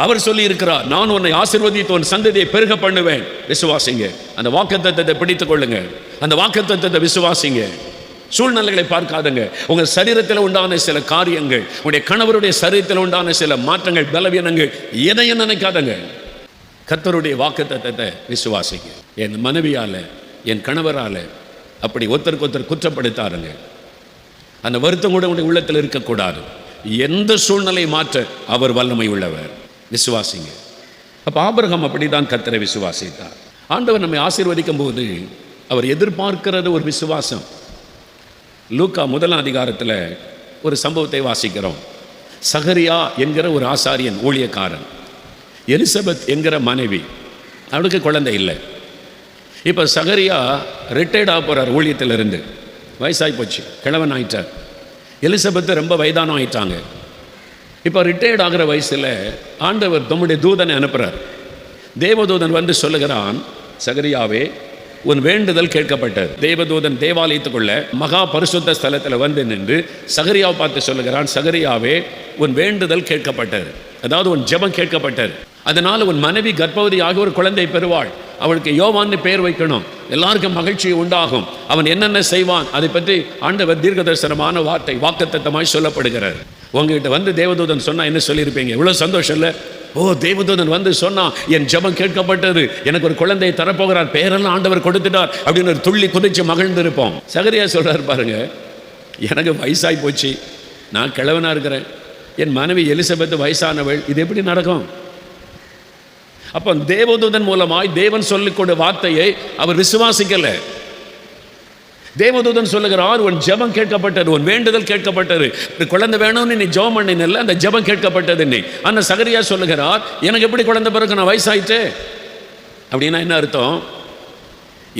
அவர் சொல்லி இருக்கிறார், நான் உன்னை ஆசீர்வதித்து உன் சந்ததியை பெருக பண்ணுவேன். விசுவாசிங்க. அந்த வாக்குத்தத்தத்தை பிடித்துக் கொள்ளுங்க, அந்த வாக்குத்தத்தத்தை விசுவாசிங்க. சூழ்நிலைகளை பார்க்காதுங்க. உங்கள் சரீரத்தில் உண்டான சில காரியங்கள், உங்களுடைய கணவருடைய சரீரத்தில் உண்டான சில மாற்றங்கள், பலவீனங்கள், எதையும் நினைக்காதங்க. கர்த்தருடைய வாக்குத்தத்தத்தை விசுவாசிங்க. என் மனைவியால, என் கணவரால அப்படி ஒருத்தருக்கு ஒருத்தர் குற்றப்படுத்தாருங்க. அந்த வருத்தம் கூட உங்களுடைய உள்ளத்தில் இருக்கக்கூடாது. எந்த சூழ்நிலை மாற்ற அவர் வல்லமை உள்ளவர். விசுவாசிங்க. அப்போ ஆபிரகாம் அப்படிதான் கர்த்தரை விசுவாசித்தார். ஆண்டவர் நம்மை ஆசீர்வதிக்கும் போது அவர் எதிர்பார்க்கிறது ஒரு விசுவாசம். லூக்கா 1 அதிகாரத்தில் ஒரு சம்பவத்தை வாசிக்கிறோம். சகரியா என்கிற ஒரு ஆசாரியன் ஊழியக்காரன், எலிசபெத் என்கிற மனைவி, அவளுக்கு குழந்தை இல்லை. இப்போ சகரியா ரிட்டையர்ட் ஆக போகிறார் ஊழியத்திலிருந்து, வயசாகி போச்சு, கிழவன் ஆயிட்டார். எலிசபெத்து ரொம்ப வயதானம் ஆயிட்டாங்க. இப்போ ரிட்டையர்ட் ஆகிற வயசில் ஆண்டவர் தம்முடைய தூதனை அனுப்புகிறார். தேவதூதன் வந்து சொல்லுகிறான், சகரியாவே உன் வேண்டுதல் கேட்கப்பட்டது. தேவதூதன் தேவாலயத்துக்குள்ள மகா பரிசுத்த ஸ்தலத்தில் வந்து நின்று சகரியாவை பார்த்து சொல்லுகிறான், சகரியாவே உன் வேண்டுதல் கேட்கப்பட்டது, அதாவது உன் ஜெபம் கேட்கப்பட்டது. அதனால் உன் மனைவி கர்ப்பவதியாக ஒரு குழந்தை பெறுவாள், அவளுக்கு யோவான்னு பெயர் வைக்கணும், எல்லாருக்கும் மகிழ்ச்சி உண்டாகும். அவன் என்னென்ன செய்வான் அதை பற்றி ஆண்டவர் தீர்க்கதரிசனமான வார்த்தை வாக்குத்தத்தமாய் சொல்லப்படுகிறார். உங்ககிட்ட வந்து தேவதூதன் சொன்னா என்ன சொல்லியிருப்பீங்க? இவ்வளோ சந்தோஷம் இல்லை? ஓ, தேவதூதன் வந்து சொன்னா என் ஜெபம் கேட்கப்பட்டது, எனக்கு ஒரு குழந்தையை தரப்போகிறார், பெயரெல்லாம் ஆண்டவர் கொடுத்துட்டார் அப்படின்னு ஒரு துள்ளி குதிச்சு மகிழ்ந்திருப்போம். சகரியா சொல்றாரு பாருங்க, எனக்கு வயசாகி போச்சு, நான் கிழவனா இருக்கிறேன், என் மனைவி எலிசபெத் வயசானவள், இது எப்படி நடக்கும்? அப்போ தேவதூதன் மூலமாய் தேவன் சொல்லிக்கொண்ட வார்த்தையை அவர் விசுவாசிக்கல. தேவதூதன் சொல்லுகிறார், உன் ஜெபம் கேட்கப்பட்டது, உன் வேண்டுதல் கேட்கப்பட்டது, குழந்தை வேணும்னு நீ ஜெபம் பண்ணினல்ல, அந்த ஜெபம் கேட்கப்பட்டது. நீ அந்த சகரியா சொல்லுகிறார், எனக்கு எப்படி குழந்தை பிறகு, நான் வயசாயிட்டு. அப்படின்னா என்ன அர்த்தம்?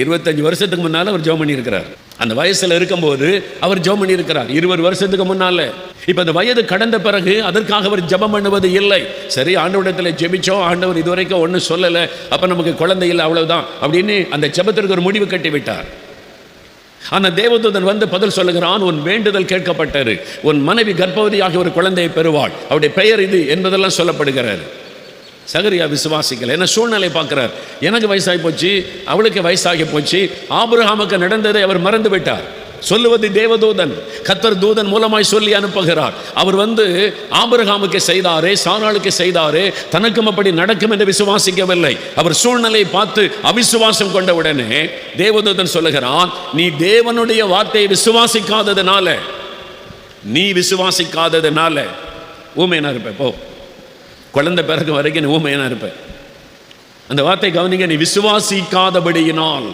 25 வருஷத்துக்கு முன்னால் அவர் ஜெபம் பண்ணியிருக்கிறார். அந்த வயசில் இருக்கும்போது அவர் ஜெபம் பண்ணியிருக்கிறார் 20 வருஷத்துக்கு முன்னால். இப்போ அந்த வயது கடந்த பிறகு அதற்காக அவர் ஜெபம் பண்ணுவது இல்லை. சரி, ஆண்டவரிடத்தில் ஜெபிச்சோம், ஆண்டவர் இதுவரைக்கும் ஒன்றும் சொல்லலை, அப்போ நமக்கு குழந்தை இல்லை, அவ்வளவுதான் அப்படின்னு அந்த ஜெபத்திற்கு ஒரு முடிவு கட்டி விட்டார். ஆனால் தேவதூதன் வந்து பதில் சொல்லுகிறான், உன் வேண்டுதல் கேட்கப்பட்டது, உன் மனைவி கர்ப்பவதியாக ஒரு குழந்தையை பெறுவாள், அவருடைய பெயர் இது என்பதெல்லாம் சொல்லப்படுகிறார். சகரியா விசுவாசிக்கல. என்ன சூழ்நிலை பார்க்கிறார், எனக்கு வயசாகி போச்சு, அவளுக்கு வயசாகி போச்சு. ஆபிரகாமுக்கு நடந்ததை அவர் மறந்து விட்டார். சொல்லுவது தேவதூதன், கர்த்தர் தூதன் மூலமாய் சொல்லி அனுப்புகிறார். அவர் வந்து ஆபிரகாமுக்கு செய்தாரே, சாராளுக்கு செய்தாரே, தனக்கும் அப்படி நடக்கும் என்று விசுவாசிக்கவில்லை. அவர் சூழ்நிலையை பார்த்து அவிசுவாசம் கொண்ட உடனே தேவதூதன் சொல்லுகிறான், நீ தேவனுடைய வார்த்தையை விசுவாசிக்காததுனால, நீ விசுவாசிக்காததுனால ஊமையனா இருப்ப, போ, குழந்தை பிறகு வரைக்கும் நீ ஊமையனா இருப்ப. அந்த வார்த்தை கவனிங்க, நீ விசுவாசிக்காதபடியினால்.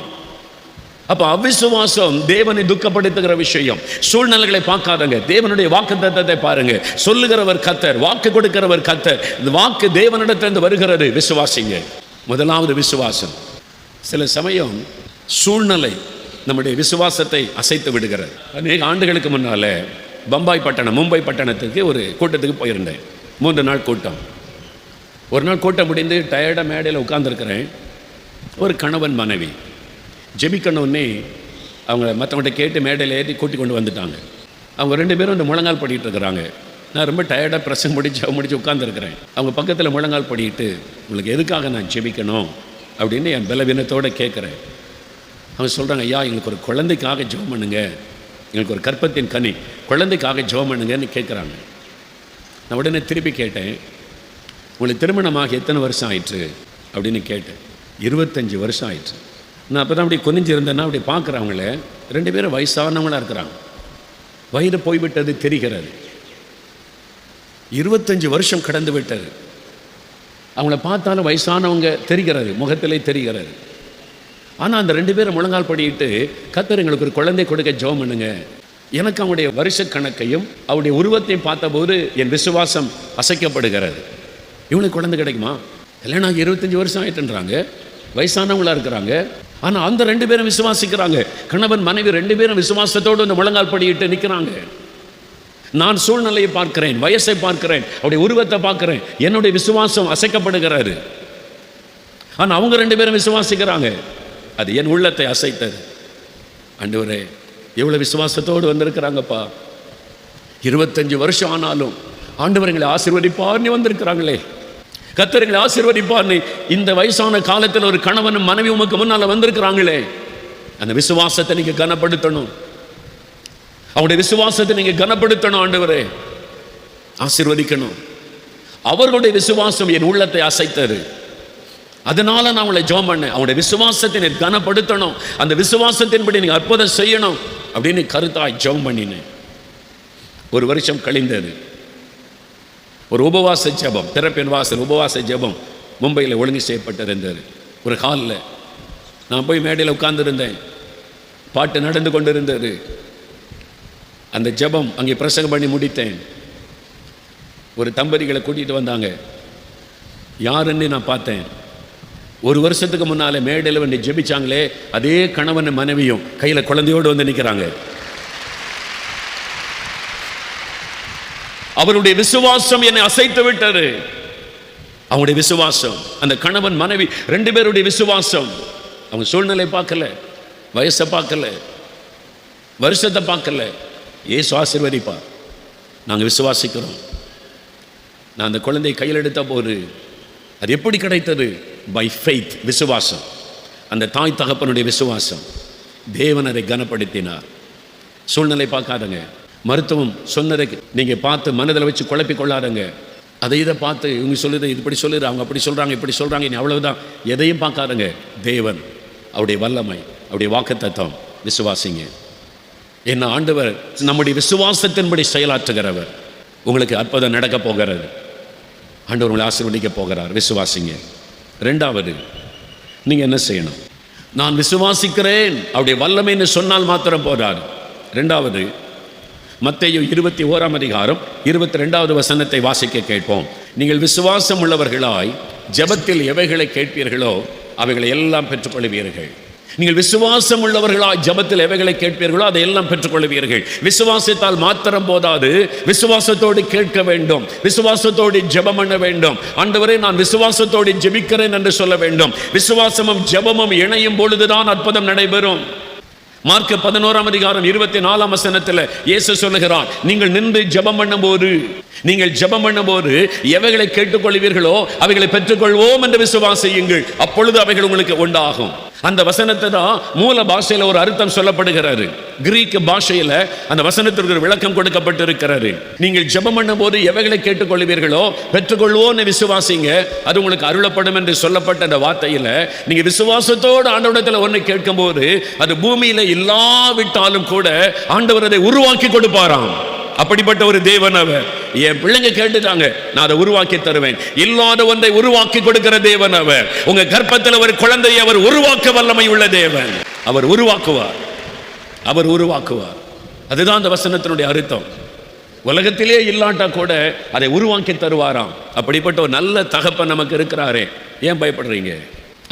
அப்போ அவிசுவாசம் தேவனை துக்கப்படுத்துகிற விஷயம். சூழ்நிலைகளை பார்க்காதங்க, தேவனுடைய வாக்குத்தத்தத்தை பாருங்க. சொல்லுகிறவர் கர்த்தர், வாக்கு கொடுக்கிறவர் கர்த்தர். இந்த வாக்கு தேவனிடத்திலிருந்து வருகிறது, விசுவாசிங்க. முதலாவது விசுவாசம். சில சமயம் சூழ்நிலை நம்முடைய விசுவாசத்தை அசைத்து விடுகிறது. அநேக ஆண்டுகளுக்கு முன்னால பம்பாய் பட்டணம், மும்பை பட்டணத்துக்கு ஒரு கூட்டத்துக்கு போயிருந்தேன். 3 நாள் கூட்டம். ஒரு நாள் கூட்டம் முடிந்து டயர்டாக மேடையில் உட்கார்ந்துருக்கிறேன். ஒரு கணவன் மனைவி ஜெபிக்கணுன்னே அவங்க மற்றவங்கள்ட்ட கேட்டு மேடையில் ஏற்றி கூட்டி கொண்டு வந்துட்டாங்க. அவங்க 2 பேரும் இந்த முழங்கால் படிட்டு இருக்கிறாங்க. நான் ரொம்ப டயர்டாக பிரசங்க முடிச்சு உட்காந்துருக்கிறேன். அவங்க பக்கத்தில் முழங்கால் படிட்டு, உங்களுக்கு எதுக்காக நான் ஜெபிக்கணும் அப்படின்னு என் பலவீனத்தோடு கேட்குறேன். அவங்க சொல்கிறாங்க, ஐயா எங்களுக்கு ஒரு குழந்தைக்காக ஜெபம் பண்ணுங்க, எங்களுக்கு ஒரு கற்பத்தின் கனி, குழந்தைக்காக ஜெபம் பண்ணுங்கன்னு கேட்குறாங்க. நான் உடனே திருப்பி கேட்டேன், உங்களுக்கு திருமணமாக எத்தனை வருஷம் ஆயிற்று அப்படின்னு கேட்டேன். 25 வருஷம் ஆயிடுச்சு. நான் அப்போ தான் அப்படி குனிஞ்சிருந்தேன்னா அப்படி பார்க்குறவங்கள 2 பேரும் வயசானவங்களாக இருக்கிறாங்க. வயது போய்விட்டது தெரிகிறது. 25 வருஷம் கடந்து விட்டது. அவங்கள பார்த்தாலும் வயசானவங்க தெரிகிறது, முகத்திலே தெரிகிறது. ஆனால் அந்த 2 பேரும் முழங்கால் படிட்டு, கர்த்தர் எங்களுக்கு ஒரு குழந்தை கொடுக்க ஜெபம் பண்ணுங்க. எனக்கு அவங்களுடைய வருஷ கணக்கையும் அவருடைய உருவத்தையும் பார்த்தபோது என் விசுவாசம் அசைக்கப்படுகிறது. இவனுக்கு குழந்தை கிடைக்குமா? கல்யாணம் 25 வருஷம் ஆயிட்டுன்றாங்க, வயசானவங்களா இருக்கிறாங்க. ஆனால் அந்த 2 பேரும் விசுவாசிக்கிறாங்க. கணவன் மனைவி 2 பேரும் விசுவாசத்தோடு அந்த முழங்கால் படிட்டு நிற்கிறாங்க. நான் சூழ்நிலையை பார்க்கிறேன், வயசை பார்க்கிறேன், அவருடைய உருவத்தை பார்க்கிறேன், என்னுடைய விசுவாசம் அசைக்கப்படுகிறாரு. ஆனால் அவங்க 2 பேரும் விசுவாசிக்கிறாங்க. அது என் உள்ளத்தை அசைத்தது. ஆண்டவரே, எவ்வளோ விசுவாசத்தோடு வந்திருக்கிறாங்கப்பா. 25 வருஷம் ஆனாலும் ஆண்டவர் எங்களை ஆசீர்வதிப்பார்னு வந்திருக்கிறாங்களே. கர்த்தர் எங்களை ஆசீர்வதிப்பார்னு இந்த வயசான காலத்தில் ஒரு கணவனும் மனைவி உமக்கு முன்னால் வந்திருக்கிறாங்களே. அந்த விசுவாசத்தை நீங்க கனப்படுத்தணும். அவருடைய விசுவாசத்தை நீங்க கனப்படுத்தணும். ஆண்டவரே, ஆசீர்வதிக்கணும். அவர்களுடைய விசுவாசம் என் உள்ளத்தை அசைத்தது. அதனால நான் அவங்களை ஜெபம் பண்ணேன். அவனுடைய விசுவாசத்தை நீ கனப்படுத்தணும், அந்த விசுவாசத்தின்படி நீங்க அற்புதம் செய்யணும் அப்படின்னு கருத்தாய் ஜெபம் பண்ணினேன். 1 வருஷம் கழிந்தது. ஒரு உபவாச ஜெபம், திறப்பின் வாசல் உபவாச ஜெபம் மும்பையில் ஒழுங்கு செய்யப்பட்டிருந்தது. ஒரு ஹாலில் நான் போய் மேடையில் உட்கார்ந்துருந்தேன். பாட்டு நடந்து கொண்டிருந்தது. அந்த ஜெபம் அங்கே பிரசங்கம் பண்ணி முடித்தேன். ஒரு தம்பதிகளை கூட்டிகிட்டு வந்தாங்க. யாருன்னு நான் பார்த்தேன். 1 வருஷத்துக்கு முன்னாலே மேடையில் வந்து ஜெபிச்சாங்களே, அதே கணவன் மனைவியும் கையில் குழந்தையோடு வந்து நிற்கிறாங்க. அவருடைய விசுவாசம் என்னை அசைத்து விட்டது. அவங்களுடைய விசுவாசம், அந்த கணவன் மனைவி 2 பேருடைய விசுவாசம். அவங்க சூழ்நிலை பார்க்கல, வயசை பார்க்கல, வருஷத்தை பார்க்கல. இயேசு ஆசீர்வதிப்பார். நாங்கள் விசுவாசிக்கிறோம். நான் அந்த குழந்தையை கையில் எடுத்த போது அது எப்படி கிடைத்தது? பை ஃபெய்த், விசுவாசம். அந்த தாய் தகப்பனுடைய விசுவாசம். தேவன் அதை கனப்படுத்தினார். சூழ்நிலை பார்க்காதங்க. மருத்துவம் சொன்னதை நீங்கள் பார்த்து மனதில் வச்சு குழப்பி கொள்ளாதங்க. அதை இதை பார்த்து இவங்க சொல்லுது, இப்படி சொல்லுது, அவங்க அப்படி சொல்கிறாங்க, இப்படி சொல்கிறாங்க, இனி அவ்வளவுதான், எதையும் பார்க்காதங்க. தேவன், அவருடைய வல்லமை, அவருடைய வாக்குத்தத்தம், விசுவாசிங்க. என்ன ஆண்டவர் நம்முடைய விசுவாசத்தின்படி செயலாற்றுகிறவர். உங்களுக்கு அற்புதம் நடக்க போகிறது. ஆண்டவர் உங்களை ஆசீர்வதிக்க போகிறார். விசுவாசிங்க. 2வது, நீங்கள் என்ன செய்யணும்? நான் விசுவாசிக்கிறேன் அவருடைய வல்லமைன்னு சொன்னால் மாத்திரம் போதாது. 2வது, மத்தேயு 21ஆம் அதிகாரம் 22வது வசனத்தை வாசிக்க கேட்போம். நீங்கள் விசுவாசம் உள்ளவர்களாய் ஜெபத்தில் எவைகளை கேட்பீர்களோ அவைகளை எல்லாம் பெற்றுக்கொள்வீர்கள். நீங்கள் விசுவாசம் உள்ளவர்களாய் ஜெபத்தில் எவைகளை கேட்பீர்களோ அதை எல்லாம் பெற்றுக்கொள்வீர்கள். விசுவாசத்தால் மாத்திரம் போதாது, விசுவாசத்தோடு கேட்க வேண்டும், விசுவாசத்தோடு ஜெபம் பண்ண வேண்டும். ஆண்டவரே, நான் விசுவாசத்தோடு ஜெபிக்கிறேன் என்று சொல்ல வேண்டும். விசுவாசமும் ஜெபமும் இணையும் பொழுதுதான் அற்புதம் நடைபெறும். மார்க் 11ஆம் அதிகாரம் 24ஆம் வசனத்தில் இயேசு சொல்லுகிறார், நீங்கள் நின்று ஜெபம் பண்ணும்போது, நீங்கள் ஜெபம் பண்ணும்போது எவைகளை கேட்டுக்கொள்வீர்களோ அவைகளை பெற்றுக்கொள்வோம் என்று விசுவாசியுங்கள், அப்பொழுது அவைகள் உங்களுக்கு உண்டாகும். அந்த வசனத்தை தான் மூல பாஷையில் ஒரு அர்த்தம் சொல்லப்படுகிறது. கிரீக் பாஷையில் அந்த வசனத்திற்கு ஒரு விளக்கம் கொடுக்கப்பட்டிருக்கிறது. நீங்கள் ஜெபம் பண்ணும்போது எவைகளை கேட்டுக்கொள்வீர்களோ பெற்றுக்கொள்வோன்னு விசுவாசிங்க, அது உங்களுக்கு அருளப்படும் என்று சொல்லப்பட்ட அந்த வார்த்தையில் நீங்க விசுவாசத்தோடு ஆண்டவரிடத்தில் ஒன்று கேட்கும்போது அது பூமியில இல்லாவிட்டாலும் கூட ஆண்டவர் அதை உருவாக்கி கொடுப்பாராம். அப்படிப்பட்ட ஒரு தேவன் அவர். என் பிள்ளைங்க கேட்டுட்டாங்க, நான் அதை உருவாக்கி தருவேன். இல்லாத ஒன்றை உருவாக்கி கொடுக்கிற தேவன் அவர். உங்க கர்ப்பத்தில் ஒரு குழந்தையை அவர் உருவாக்க வல்லமை உள்ள தேவன். அவர் உருவாக்குவார், அவர் உருவாக்குவார். அதுதான் அந்த வசனத்தினுடைய அர்த்தம். உலகத்திலே இல்லாட்டா கூட அதை உருவாக்கி தருவாராம். அப்படிப்பட்ட ஒரு நல்ல தகப்பன் நமக்கு இருக்கிறாரே, ஏன் பயப்படுறீங்க?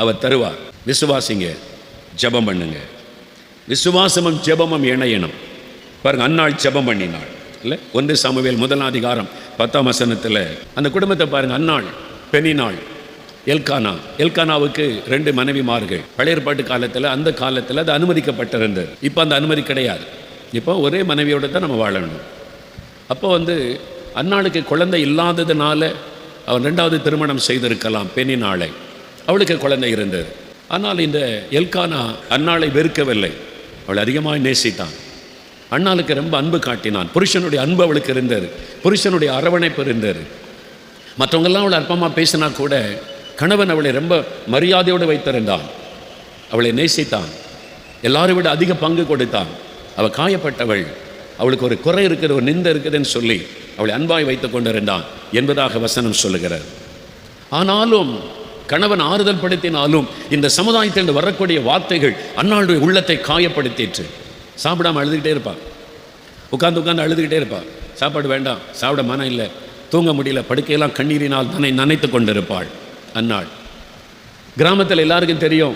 அவர் தருவார். விசுவாசிங்க, ஜெபம் பண்ணுங்க. விசுவாசமும் ஜெபமும் இணையணும். பாருங்க, அன்னாள் ஜெபம் பண்ணினாள் இல்லை? 1 சாமுவேல் 1ஆம் அதிகாரம் 10ஆம் வசனத்தில் அந்த குடும்பத்தை பாருங்க. அன்னாள், பெனினாள், எல்கானா. எல்கானாவுக்கு 2 மனைவிமார்கள். பழைய ஏற்பாட்டு காலத்தில், அந்த காலத்தில் அது அனுமதிக்கப்பட்டிருந்தது. இப்போ அந்த அனுமதி கிடையாது. இப்போ ஒரே மனைவியோடு தான் நம்ம வாழணும். அப்போ அன்னாளுக்கு குழந்தை இல்லாததுனால அவன் 2வது திருமணம் செய்திருக்கலாம் பெண்ணினாளை. அவளுக்கு குழந்தை இருந்தது. ஆனால் இந்த எல்கானா அன்னாளை வெறுக்கவில்லை, அவள் அதிகமாக நேசித்தான். அன்னாளுக்கு ரொம்ப அன்பு காட்டினான். புருஷனுடைய அன்பு அவளுக்கு இருந்தது, புருஷனுடைய அரவணைப்பு இருந்தது. மற்றவங்கெல்லாம் அவளை அற்பமாக பேசினா கூட கணவன் அவளை ரொம்ப மரியாதையோடு வைத்திருந்தான். அவளை நேசித்தான், எல்லாரும் விட அதிக பங்கு கொடுத்தான். அவள் காயப்பட்டவள், அவளுக்கு ஒரு குறை இருக்குது, ஒரு நிந்தை இருக்குதுன்னு சொல்லி அவளை அன்பாய் வைத்து கொண்டிருந்தான் என்பதாக வசனம் சொல்லுகிறார். ஆனாலும் கணவன் ஆறுதல் படுத்தினாலும் இந்த சமுதாயத்தில் வரக்கூடிய வார்த்தைகள் அன்னாளுடைய உள்ளத்தை காயப்படுத்திற்று. சாப்பிடாமல் அழுதுகிட்டே இருப்பாள், உட்கார்ந்து அழுதுகிட்டே இருப்பாள். சாப்பாடு வேண்டாம், சாப்பிட மனம் இல்லை, தூங்க முடியல, படுக்கையெல்லாம் கண்ணீரினால் தன்னை நனைத்து கொண்டிருப்பாள் அன்னாள். கிராமத்தில் எல்லாருக்கும் தெரியும்.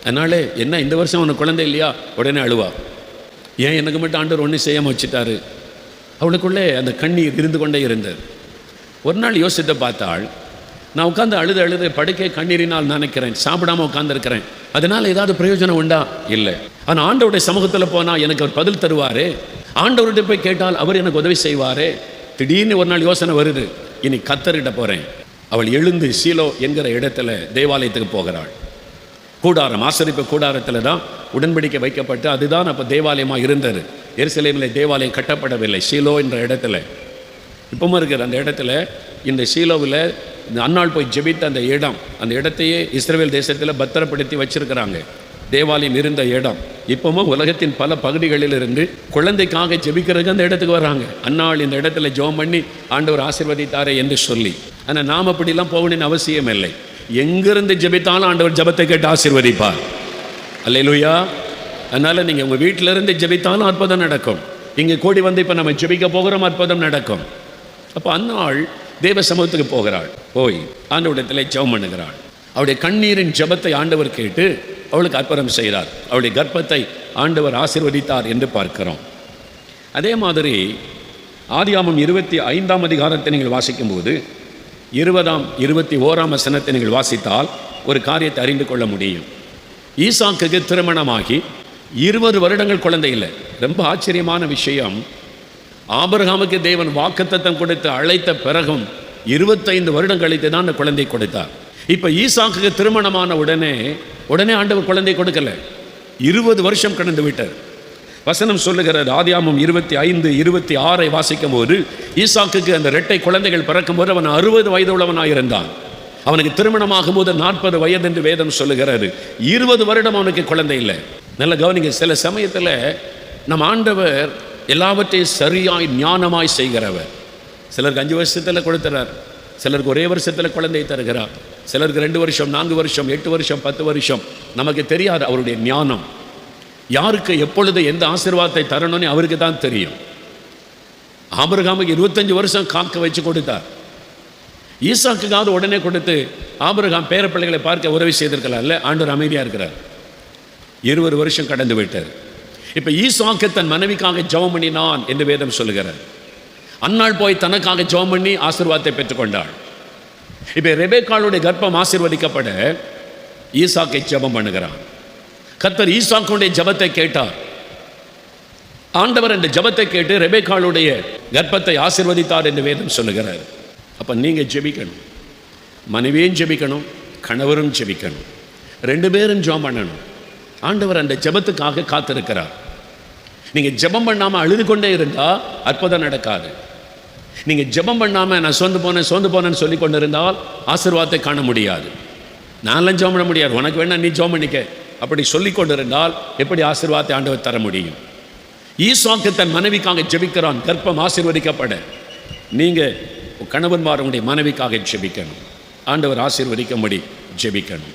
அதனால என்ன இந்த வருஷம் உனக்கு குழந்தை இல்லையா, உடனே அழுவா. ஏன் எனக்கு மட்டும் ஆண்டவர் ஒன்றும் செய்யாமல் வச்சுட்டாரு? அவளுக்குள்ளே அந்த கண்ணீர் இருந்து கொண்டே இருந்தது. ஒரு நாள் யோசித்து பார்த்தாள், நான் உட்காந்து அழுது படுக்கை கண்ணீரினால் நினைக்கிறேன், சாப்பிடாமல் உட்காந்துருக்கிறேன், அதனால் ஏதாவது பிரயோஜனம் உண்டா? இல்லை. ஆனால் ஆண்டவருடைய சமூகத்தில் போனால் எனக்கு அவர் பதில் தருவார், ஆண்டவர்கிட்ட போய் கேட்டால் அவர் எனக்கு உதவி செய்வார். திடீர்னு ஒரு நாள் யோசனை வருது, இனி கர்த்தர்கிட்ட போகிறேன். அவள் எழுந்து சீலோ என்கிற இடத்துல தேவாலயத்துக்கு போகிறாள். கூடாரம், ஆசரிப்பு கூடாரத்தில் தான் உடன்படிக்கை வைக்கப்பட்டு அதுதான் அப்போ தேவாலயமாக இருந்தது. எருசலேமில் தேவாலயம் கட்டப்படவில்லை, சீலோ என்ற இடத்துல இப்பவும் இருக்கிற அந்த இடத்துல. இந்த சீலோவில் இந்த அன்னாள் போய் ஜெபித்த அந்த இடம், அந்த இடத்தையே இஸ்ரவேல் தேசத்தில் பத்திரப்படுத்தி வச்சிருக்கிறாங்க. தேவாலயம் இருந்த இடம் இப்பவும் உலகத்தின் பல பகுதிகளில் இருந்து குழந்தைக்காக ஜெபிக்கிறதுக்கு அந்த இடத்துக்கு வர்றாங்க. அன்னாள் இந்த இடத்துல ஜெபம் பண்ணி ஆண்டவர் ஆசீர்வதித்தாரே என்று சொல்லி. ஆனால் நாம் அப்படிலாம் போகணும்னு அவசியம் இல்லை. எங்கிருந்து ஜெபித்தாலும் ஆண்டவர் ஜெபத்தை கேட்டு ஆசீர்வதிப்பார். அல்லேலூயா. அதனால் நீங்கள் உங்கள் வீட்டிலிருந்து ஜெபித்தாலும் அற்புதம் நடக்கும். இங்கே கூடி வந்து இப்போ நம்ம ஜெபிக்க போகிறோம், அற்புதம் நடக்கும். அப்போ அன்னாள் தேவ சமூகத்துக்கு போகிறாள், போய் ஆண்டவரிடத்தில் ஜெபம் பண்ணுகிறாள். அவருடைய கண்ணீரின் ஜெபத்தை ஆண்டவர் கேட்டு அவளுக்கு அற்புதம் செய்கிறார். அவளுடைய கர்ப்பத்தை ஆண்டவர் ஆசீர்வதித்தார் என்று பார்க்கிறோம். அதே மாதிரி ஆதியாகமம் 25ஆம் அதிகாரத்தை நீங்கள் வாசிக்கும்போது 20ஆம் 21ஆம் வசனத்தை நீங்கள் வாசித்தால் ஒரு காரியத்தை அறிந்து கொள்ள முடியும். ஈசாக்குக்கு திருமணமாகி 20 வருடங்கள் குழந்தை இல்லை. ரொம்ப ஆச்சரியமான விஷயம், ஆபிரகாமுக்கு தேவன் வாக்குத்தத்தம் கொடுத்து அழைத்த பிறகும் 25 வருடம் கழித்து தான் அந்த குழந்தை கொடுத்தார். இப்போ ஈசாக்குக்கு திருமணமான உடனே ஆண்டவர் குழந்தை கொடுக்கல, 20 வருஷம் கடந்து விட்டார். வசனம் சொல்லுகிறது, ஆதியாகமம் 25, 26 வாசிக்கும் போது ஈசாக்குக்கு அந்த 2 குழந்தைகள் பிறக்கும் போது அவன் 60 வயது உள்ளவனாக இருந்தான். அவனுக்கு திருமணமாகும் போது 40 வயது என்று வேதம் சொல்லுகிறது. 20 வருடம் அவனுக்கு குழந்தை இல்லை. நல்ல கவனிங்க, சில சமயத்தில் நம் ஆண்டவர் எல்லாவற்றையும் சரியாய் ஞானமாய் செய்கிறவர். சிலருக்கு 5 வருஷத்தில் கொடுத்துறார், சிலருக்கு ஒரே வருஷத்தில் குழந்தை தருகிறார், சிலருக்கு 2 வருஷம், 4 வருஷம், 8 வருஷம், 10 வருஷம். நமக்கு தெரியாது அவருடைய ஞானம். யாருக்கு எப்பொழுது எந்த ஆசீர்வாதத்தை தரணும்னு அவருக்கு தான் தெரியும். ஆபிரகாமுக்கு 25 வருஷம் காக்க வச்சு கொடுத்தார். ஈசாக்குக்காவது உடனே கொடுத்து ஆபிரகாம் பேர பிள்ளைகளை பார்க்க உதவி செய்திருக்கலாம். இல்லை, ஆண்டவர் அமைதியாக இருக்கிறார். 20 வருஷம் கடந்து விட்டார். இப்போ ஈசாக்கு தன் மனைவிக்காக ஜெபம் பண்ணினான் என்று வேதம் சொல்லுகிறார். அன்னாள் போய் தனக்காக ஜெபம் பண்ணி ஆசீர்வாதத்தை பெற்றுக்கொண்டாள். இப்போ ரெபெக்காளுடைய கர்ப்பம் ஆசீர்வதிக்கப்பட ஈசாக்கை ஜெபம் பண்ணுகிறான். கர்த்தர் ஈசாக்குடைய ஜெபத்தை கேட்டார். ஆண்டவர் அந்த ஜெபத்தை கேட்டு ரெபெக்காளுடைய கர்ப்பத்தை ஆசீர்வதித்தார் என்று வேதம் சொல்லுகிறார். அப்போ நீங்கள் ஜெபிக்கணும், மனைவியும் ஜெபிக்கணும், கணவரும் ஜெபிக்கணும், 2 பேரும் ஜெபம் பண்ணணும். ஆண்டவர் அந்த ஜெபத்துக்காக காத்திருக்கிறார். நீங்கள் ஜெபம் பண்ணாமல் அழுது கொண்டே இருந்தால் அற்புதம் நடக்காது. நீங்கள் ஜெபம் பண்ணாமல் நான் சோர்ந்து போனேன்னு சொல்லி கொண்டு இருந்தால் ஆசீர்வாதத்தை காண முடியாது. நான்லாம் ஜெபம் பண்ண முடியாது, உனக்கு வேணா நீ ஜெபம் பண்ணிக்க, அப்படி சொல்லி கொண்டு இருந்தால் எப்படி ஆசீர்வாதத்தை ஆண்டவர் தர முடியும்? ஈசாக்கு தன் மனைவிக்காக ஜெபிக்கிறான், கர்ப்பம் ஆசீர்வதிக்கப்பட. நீங்கள் கணவன்மார் உங்களுடைய மனைவிக்காக ஜெபிக்கணும், ஆண்டவர் ஆசீர்வதிக்கும்படி ஜெபிக்கணும்.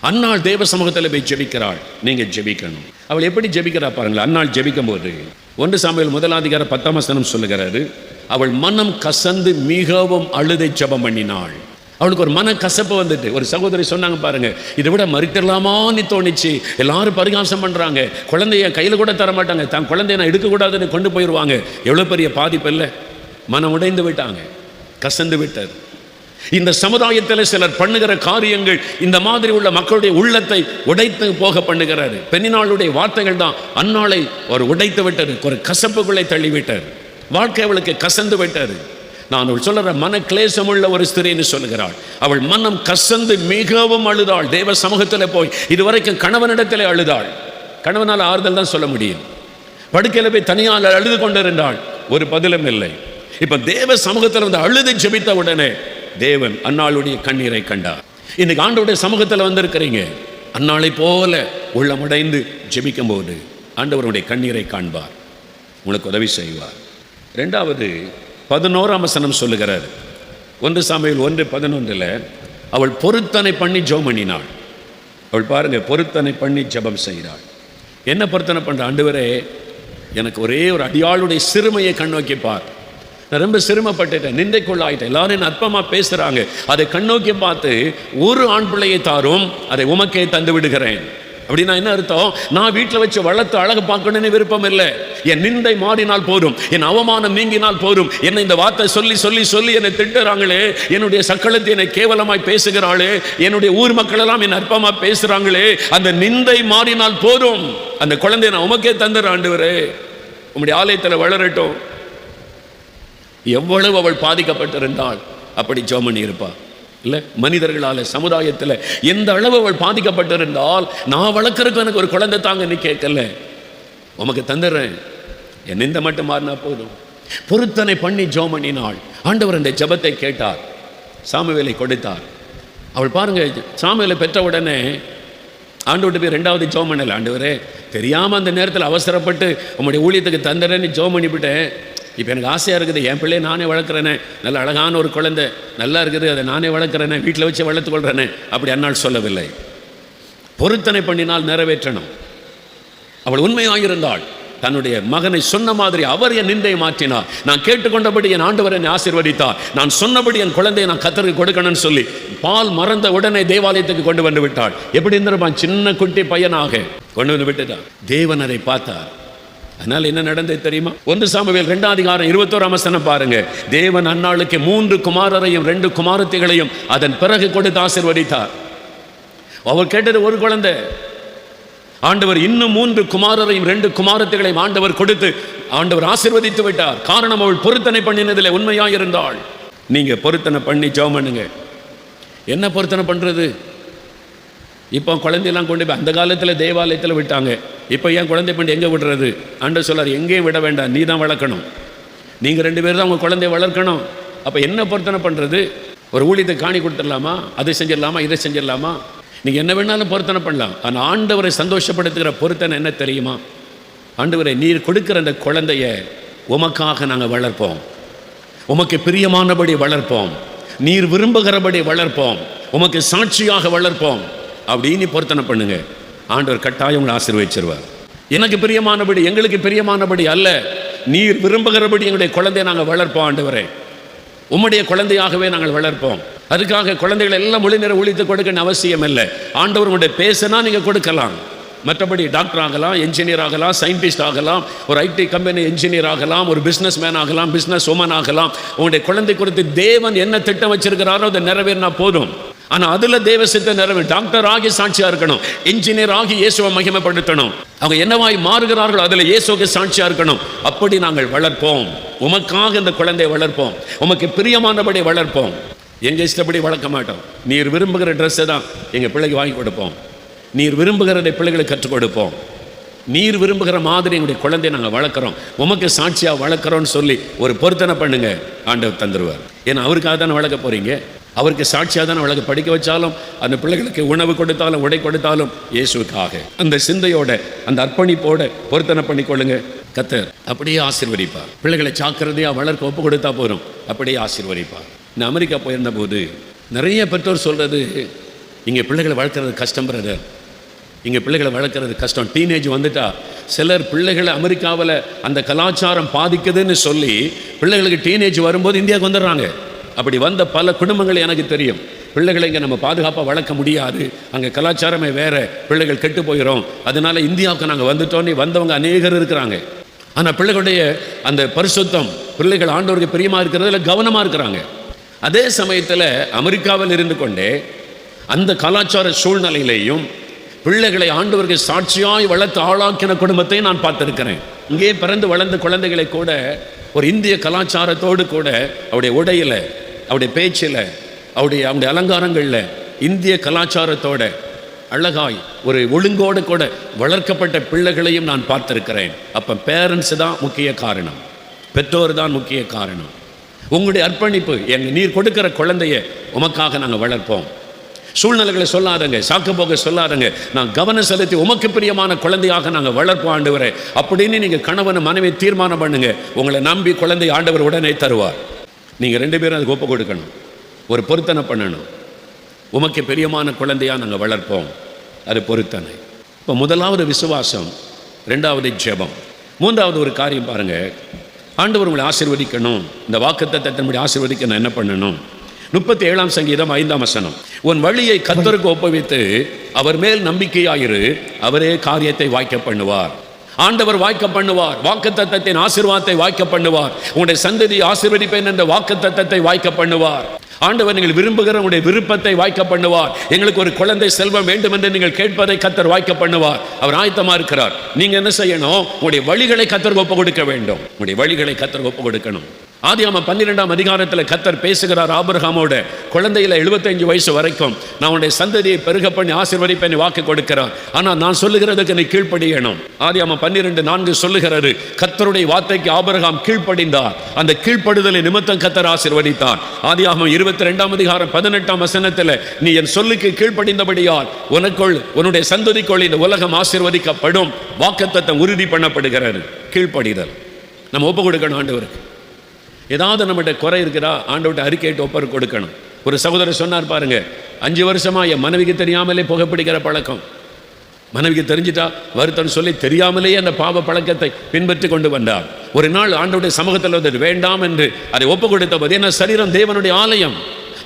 அன்னாள் தேவ சமூகத்தில் போய் ஜெபிக்கிறாள், நீங்கள் ஜெபிக்கணும். அவள் எப்படி ஜெபிக்கிறா பாருங்களா. அன்னாள் ஜெபிக்கும் போது 1 சாமுவேல் 1ஆம் அதிகாரம் 10ஆம் வசனம் சொல்லுகிறாரு, அவள் மனம் கசந்து மிகவும் அழுதை ஜெபம் பண்ணினாள். அவளுக்கு ஒரு மன கசப்பு வந்துட்டு. ஒரு சகோதரி சொன்னாங்க பாருங்க, இதை விட மறித்திடலாமான்னு தோணிச்சு. எல்லாரும் பரிகாசம் பண்ணுறாங்க, குழந்தைய கையில் கூட தர மாட்டாங்க, தான் குழந்தைய நான் எடுக்கக்கூடாதுன்னு கொண்டு போயிடுவாங்க. எவ்வளோ பெரிய பாதிப்பு இல்லை. மனம் உடைந்து விட்டாங்க, கசந்து விட்டது. இந்த சமுதாயத்தில் சிலர் பண்ணுகிற காரியங்கள் இந்த மாதிரி உள்ள மக்களுடைய உள்ளத்தை உடைத்து போக பண்ணுகிறாரு. பெண்ணினாளுடைய வார்த்தைகள் தான் அன்னாளை ஒரு உடைத்து விட்டது, ஒரு கசப்புக்குள்ளே தள்ளிவிட்டார். வாழ்க்கை அவளுக்கு கசந்து விட்டார். நான் அவள் சொல்லுற மன கிளேசமுள்ள ஒரு ஸ்திரீன்னு சொல்லுகிறாள். அவள் மனம் கசந்து மிகவும் அழுதாள். தேவ சமூகத்தில் போய் இதுவரைக்கும் கணவனிடத்தில் அழுதாள். கணவனால் ஆறுதல் தான் சொல்ல முடியும். படுக்கையில் போய் தனியால் அழுது கொண்டிருந்தாள். ஒரு பதிலும் இல்லை. இப்ப தேவ சமூகத்தில் வந்து அழுது ஜெபித்த உடனே தேவன் அன்னாளுடைய கண்ணீரை கண்டார். இன்னைக்கு ஆண்டவருடைய சமூகத்தில் வந்திருக்கிறீங்க. அன்னாளை போல உள்ளமடைந்து ஜெபிக்கும் போது ஆண்டவருடைய கண்ணீரை காண்பார், உங்களுக்கு உதவி செய்வார். ரெண்டாவது 11ஆம் வசனம் சொல்லுகிறார். 1 சாமுவேல் 1:11 அவள் பொருத்தனை பண்ணி ஜெபம் பண்ணினாள். அவள் பாருங்க, பொருத்தனை பண்ணி ஜெபம் செய்கிறாள். என்ன பொருத்தனை பண்ற? ஆண்டவரே, எனக்கு ஒரே ஒரு அடியாளுடைய சிறுமையை கண்ணோக்கி பார். நான் ரொம்ப சிறுமப்பட்டுட்டேன், நிந்தைக்குள்ளாயிட்டேன், எல்லாரும் என்ன அற்பமாக பேசுகிறாங்க. அதை கண்ணோக்கி பார்த்து ஒரு ஆண் பிள்ளையை தாரும், அதை உமக்கே தந்து விடுகிறேன். அப்படின்னா என்ன அர்த்தம்? நான் வீட்டில் வச்சு வளர்த்து அழகு பார்க்கணும்னு விருப்பம் இல்லை. என் நிந்தை மாறினால் போதும், என் அவமானம் நீங்கினால் போதும். என்னை இந்த வார்த்தை சொல்லி சொல்லி சொல்லி என்னை திட்டுறாங்களே, என்னுடைய சக்களத்தை என்னை கேவலமாய் பேசுகிறாளே, என்னுடைய ஊர் மக்கள் எல்லாம் என்னை அற்பமாக பேசுகிறாங்களே, அந்த நிந்தை மாறினால் போதும். அந்த குழந்தையை நான் உமக்கே தந்துடுறேன் ஆண்டவரே, உம்முடைய ஆலயத்தில் வளரட்டும். எவ்வளவு அவள் பாதிக்கப்பட்டிருந்தாள் அப்படி ஜெபம் பண்ணி இருப்பாள் இல்லை? மனிதர்களால், சமுதாயத்தில் எந்த அளவு அவள் பாதிக்கப்பட்டிருந்தால், நான் வளர்க்குறதுக்கு எனக்கு ஒரு குழந்தை தாங்க நீ கேட்கல, உமக்கு தந்துடுறேன், என் நிந்தை மட்டும் மாறினா போதும். பொருத்தனை பண்ணி ஜெபம் பண்ணினாள். ஆண்டவர் அந்த ஜெபத்தை கேட்டார், சாமுவேலை கொடுத்தார். அவள் பாருங்க, சாமுவேலை பெற்ற உடனே ஆண்டவர்கிட்ட போய் 2வது ஜெபம் பண்ணல. ஆண்டவரே, தெரியாமல் அந்த நேரத்தில் அவசரப்பட்டு உங்களுடைய ஊழியத்துக்கு தந்துடுறேன்னு ஜெபம் பண்ணிவிட்டேன். இப்போ எனக்கு ஆசையாக இருக்குது, என் பிள்ளையை நானே வளர்க்குறேனே, நல்ல அழகான ஒரு குழந்தை நல்லா இருக்குது, அதை நானே வளர்க்குறேனே, வீட்டில் வச்சு வளர்த்துக்கொள்கிறேனே. அப்படி அன்னாள் சொல்லவில்லை. பொருத்தனை பண்ணினால் நிறைவேற்றணும். அவள் உண்மையாயிருந்தாள். தன்னுடைய மகனை சொன்ன மாதிரி அவர் என் நிந்தையை மாற்றினார். நான் கேட்டுக்கொண்டபடி என் ஆண்டவர் என்னை ஆசீர்வதித்தார். நான் சொன்னபடி என் குழந்தையை நான் கர்த்தருக்கு கொடுக்கணும்னு சொல்லி பால் மறந்த உடனே தேவாலயத்துக்கு கொண்டு வந்து விட்டாள். எப்படி இருந்திருப்பான்? சின்ன குட்டி பையனாக கொண்டு வந்து விட்டுட்டார். தேவன் அதை பார்த்தார். அதனால் என்ன நடந்தது தெரியுமா? 1 சாமுவேல் 2ஆம் அதிகாரம் 21ஆம் வசனம் பாருங்க. தேவன் அன்னாளுக்கு 3 குமாரரையும் 2 குமாரத்திகளையும் அதன் பிறகு கொடுத்து ஆசீர்வதித்தார். அவர் கேட்டது ஒரு குழந்தை. ஆண்டவர் இன்னும் 3 குமாரரையும் 2 குமாரத்திகளையும் ஆண்டவர் கொடுத்து ஆண்டவர் ஆசீர்வதித்து விட்டார். காரணம், அவள் பொருத்தனை பண்ணினதில் உண்மையாக இருந்தாள். நீங்க பொருத்தனை பண்ணி ஜெபம் பண்ணுங்க. என்ன பொருத்தனை பண்றது? இப்போ குழந்தையெல்லாம் கொண்டு போய் அந்த காலத்தில் தேவாலயத்தில் விட்டாங்க. இப்போ ஏன் குழந்தை பண்ணி எங்கே விடுறது? ஆண்டவர் சொல்லார், எங்கேயும் விட வேண்டாம், நீ தான் வளர்க்கணும். நீங்கள் 2 பேர் தான் உங்கள் குழந்தைய வளர்க்கணும். அப்போ என்ன பொருத்தனை பண்ணுறது? ஒரு ஊழியத்தை காணி கொடுத்துடலாமா? அதை செஞ்சிடலாமா? இதை செஞ்சிடலாமா? நீங்கள் என்ன வேணாலும் பொருத்தனை பண்ணலாம். ஆனால் ஆண்டவரை சந்தோஷப்படுத்துகிற பொருத்தனை என்ன தெரியுமா? ஆண்டவரை, நீர் கொடுக்குற அந்த குழந்தைய உமக்காக நாங்கள் வளர்ப்போம், உமக்கு பிரியமானபடி வளர்ப்போம், நீர் விரும்புகிறபடி வளர்ப்போம், உமக்கு சாட்சியாக வளர்ப்போம் அப்படின்னு பொருத்தனை பண்ணுங்க. ஆண்டவர் கட்டாயம் உங்களை ஆசீர்வதிச்சிருவார். எனக்கு பிரியமானபடி, எங்களுக்கு பிரியமானபடி அல்ல, நீர் விரும்புகிறபடி எங்களுடைய குழந்தையை நாங்கள் வளர்ப்போம். ஆண்டவரே, உம்முடைய குழந்தையாகவே நாங்கள் வளர்ப்போம். அதுக்காக குழந்தைகளை எல்லாம் மொழி நேரம் ஒழித்து கொடுக்கணும் அவசியம் இல்லை. ஆண்டவர் உங்களுடைய பேசினா நீங்கள் கொடுக்கலாம். மற்றபடி டாக்டர் ஆகலாம், என்ஜினியர் ஆகலாம், சயின்டிஸ்ட் ஆகலாம், ஒரு ஐடி கம்பெனி என்ஜினியர் ஆகலாம், ஒரு பிஸ்னஸ் மேன் ஆகலாம், பிஸ்னஸ் உமன் ஆகலாம். உங்களுடைய குழந்தை குறித்து தேவன் என்ன திட்டம் வச்சிருக்கிறாரோ அதை நிறைவேறினா போதும். ஆனால் அதில் தேவ சித்த நிறைவே. டாக்டர் ஆகி சாட்சியாக இருக்கணும், என்ஜினியர் ஆகி இயேசுவை மகிமைப்படுத்தணும். அவங்க என்னவாய் மாறுகிறார்கள் அதில் இயேசுக்கு சாட்சியாக இருக்கணும். அப்படி நாங்கள் வளர்ப்போம். உமக்காக இந்த குழந்தையை வளர்ப்போம், உமக்கு பிரியமானபடி வளர்ப்போம். எங்கள் இஷ்டப்படி வளர்க்க மாட்டோம். நீர் விரும்புகிற ட்ரெஸ்ஸை தான் எங்கள் பிள்ளைக்கு வாங்கி கொடுப்போம். நீர் விரும்புகிறதை பிள்ளைகளுக்கு கற்றுக் கொடுப்போம். நீர் விரும்புகிற மாதிரி எங்களுடைய குழந்தையை நாங்கள் வளர்க்குறோம், உமக்கு சாட்சியாக வளர்க்குறோன்னு சொல்லி ஒரு பொருத்தனை பண்ணுங்க, ஆண்டவர் தந்துடுவார். ஏன்னா அவருக்காக தானே வளர்க்க போகிறீங்க, அவருக்கு சாட்சியாக தானே வளர்க்க. படிக்க வச்சாலும், அந்த பிள்ளைகளுக்கு உணவு கொடுத்தாலும், உடை கொடுத்தாலும் இயேசுக்காக. அந்த சிந்தையோட, அந்த அர்ப்பணிப்போட பொருத்தனை பண்ணிக்கொள்ளுங்க. கர்த்தர் அப்படியே ஆசீர்வதிப்பார். பிள்ளைகளை ஜாக்கிரதையாக வளர்க்க ஒப்பு கொடுத்தா போதும், அப்படியே ஆசீர்வதிப்பார். நான் அமெரிக்கா போயிருந்த போது நிறைய பெற்றோர் சொல்கிறது, இங்கே பிள்ளைகளை வளர்க்குறது கஷ்டம் பிரதர், இங்கே பிள்ளைகளை வளர்க்குறது கஷ்டம். டீனேஜ் வந்துட்டா சிலர் பிள்ளைகளை அமெரிக்காவில் அந்த கலாச்சாரம் பாதிக்குதுன்னு சொல்லி பிள்ளைகளுக்கு டீனேஜ் வரும்போது இந்தியாவுக்கு வந்துடுறாங்க. அப்படி வந்த பல குடும்பங்கள் எனக்கு தெரியும். பிள்ளைகளை இங்கே நம்ம பாதுகாப்பாக வளர்க்க முடியாது, அங்கே கலாச்சாரமே வேறு, பிள்ளைகள் கெட்டு போயிடும், அதனால இந்தியாவுக்கு நாங்கள் வந்துட்டோன்னு வந்தவங்க அநேகர் இருக்கிறாங்க. ஆனால் பிள்ளைகளுடைய அந்த பரிசுத்தம், பிள்ளைகள் ஆண்டவருக்கு பிரியமாக இருக்கிறதுல கவனமாக இருக்கிறாங்க. அதே சமயத்தில் அமெரிக்காவில் இருந்து கொண்டே அந்த கலாச்சார சூழ்நிலையிலையும் பிள்ளைகளை ஆண்டவருக்கு சாட்சியாய் வளர்த்து ஆளாக்கின குடும்பத்தை நான் பார்த்துருக்கிறேன். இங்கே பிறந்து வளர்ந்த குழந்தைகளை கூட ஒரு இந்திய கலாச்சாரத்தோடு கூட அவருடைய உடையில், அவருடைய பேச்சில், அவருடைய அலங்காரங்களில் இந்திய கலாச்சாரத்தோட அழகாய் ஒரு ஒழுங்கோடு கூட வளர்க்கப்பட்ட பிள்ளைகளையும் நான் பார்த்திருக்கிறேன். அப்போ பேரண்ட்ஸ் தான் முக்கிய காரணம், பெற்றோர் தான் முக்கிய காரணம். உங்களுடைய அர்ப்பணிப்பு, நீர் கொடுக்கிற குழந்தைய உமக்காக நாங்கள் வளர்ப்போம். சூழ்நிலைகளை சொல்லாதங்க, சாக்கு போக சொல்லாதங்க, நான் கவனம் செலுத்தி உமக்கு பிரியமான குழந்தையாக நாங்கள் வளர்ப்போம் ஆண்டவரே அப்படின்னு நீங்கள் கணவன் மனைவி தீர்மானம் பண்ணுங்க. உங்களை நம்பி குழந்தை ஆண்டவர் உடனே தருவார். நீங்கள் 2 பேரும் அதுக்கு ஒப்பு கொடுக்கணும், ஒரு பொருத்தனை பண்ணணும். உமக்கு பிரியமான குழந்தையாக நாங்கள் வளர்ப்போம், அது பொருத்தனை. இப்போ முதலாவது விசுவாசம், 2வது ஜெபம், 3வது ஒரு காரியம் பாருங்கள். ஆண்டவர் உங்களை ஆசீர்வதிக்கணும், இந்த வாக்குத்தத்தத்தின்படி ஆசீர்வதிக்க நான் என்ன பண்ணணும்? 37ஆம் சங்கீதம் 5ஆம் வசனம், உன் வழியை கர்த்தருக்கு ஒப்புவித்து அவர் மேல் நம்பிக்கையாயிரு, அவரே காரியத்தை வாய்க்க பண்ணுவார். ஆண்டவர் வாய்க்க பண்ணுவார், வாக்குத்தத்தத்தின் ஆசீர்வாதத்தை வாய்க்க பண்ணுவார். உங்களுடைய சந்ததியை ஆசீர்வதிப்பேன் என்ற வாக்குத்தத்தத்தை வாய்க்க பண்ணுவார். ஆண்டவர் நீங்கள் விரும்புகிற உங்களுடைய விருப்பத்தை வாய்க்க பண்ணுவார். எங்களுக்கு ஒரு குழந்தை செல்வம் வேண்டும் என்று நீங்கள் கேட்பதை கர்த்தர் வாய்க்க பண்ணுவார். அவர் ஆயத்தமா இருக்கிறார். நீங்க என்ன செய்யணும்? உங்களுடைய வழிகளை கர்த்தருக்கு ஒப்பு கொடுக்க வேண்டும். உங்களுடைய வழிகளை கர்த்தருக்கு ஒப்பு கொடுக்கணும். ஆதியாகமம் 12ஆம் அதிகாரத்தில் கர்த்தர் பேசுகிறார் ஆபிரகாமோட. குழந்தையில 75 வயசு வரைக்கும் நான் உன்னுடைய சந்ததியை பெருக பண்ணி ஆசீர்வதிப்பேன் வாக்கு கொடுக்கிறார். ஆனால் நான் சொல்லுகிறதுக்கு நீ கீழ்ப்படியணும். ஆதியாகமம் 12:4 சொல்லுகிறது, கர்த்தருடைய வார்த்தைக்கு ஆபிரகாம் கீழ்ப்படிந்தார், அந்த கீழ்ப்படுதலை நிமித்தம் கர்த்தர் ஆசீர்வதித்தார். ஆதியாகமம் 22ஆம் அதிகாரம் 18ஆம் வசனத்தில், நீ என் சொல்லுக்கு கீழ்ப்படிந்தபடியால் உனக்குள் உன்னுடைய சந்ததிக்குள் இந்த உலகம் ஆசீர்வதிக்கப்படும் வாக்குத்தத்தம் உறுதி பண்ணப்படுகிறது. கீழ்ப்படிதல் நம்ம ஒப்பு கொடுக்கணும் ஆண்டவருக்கு. ஏதாவது நம்மகிட்ட குறை இருக்கிறா ஆண்டவர்கிட்ட அறிக்கையிட்டு ஒப்பர் கொடுக்கணும். ஒரு சகோதரர் சொன்னார் பாருங்க, 5 வருஷமா என் மனைவிக்கு தெரியாமலே புகைப்பிடிக்கிற பழக்கம். மனைவிக்கு தெரிஞ்சிட்டா வருத்தம் சொல்லி தெரியாமலேயே அந்த பாவ பழக்கத்தை பின்பற்றி கொண்டு வந்தார். ஒரு நாள் ஆண்டவருடைய சமூகத்தில் வந்து வேண்டாம் என்று அதை ஒப்பு கொடுத்த போது, என்ன சரீரம் தேவனுடைய ஆலயம்,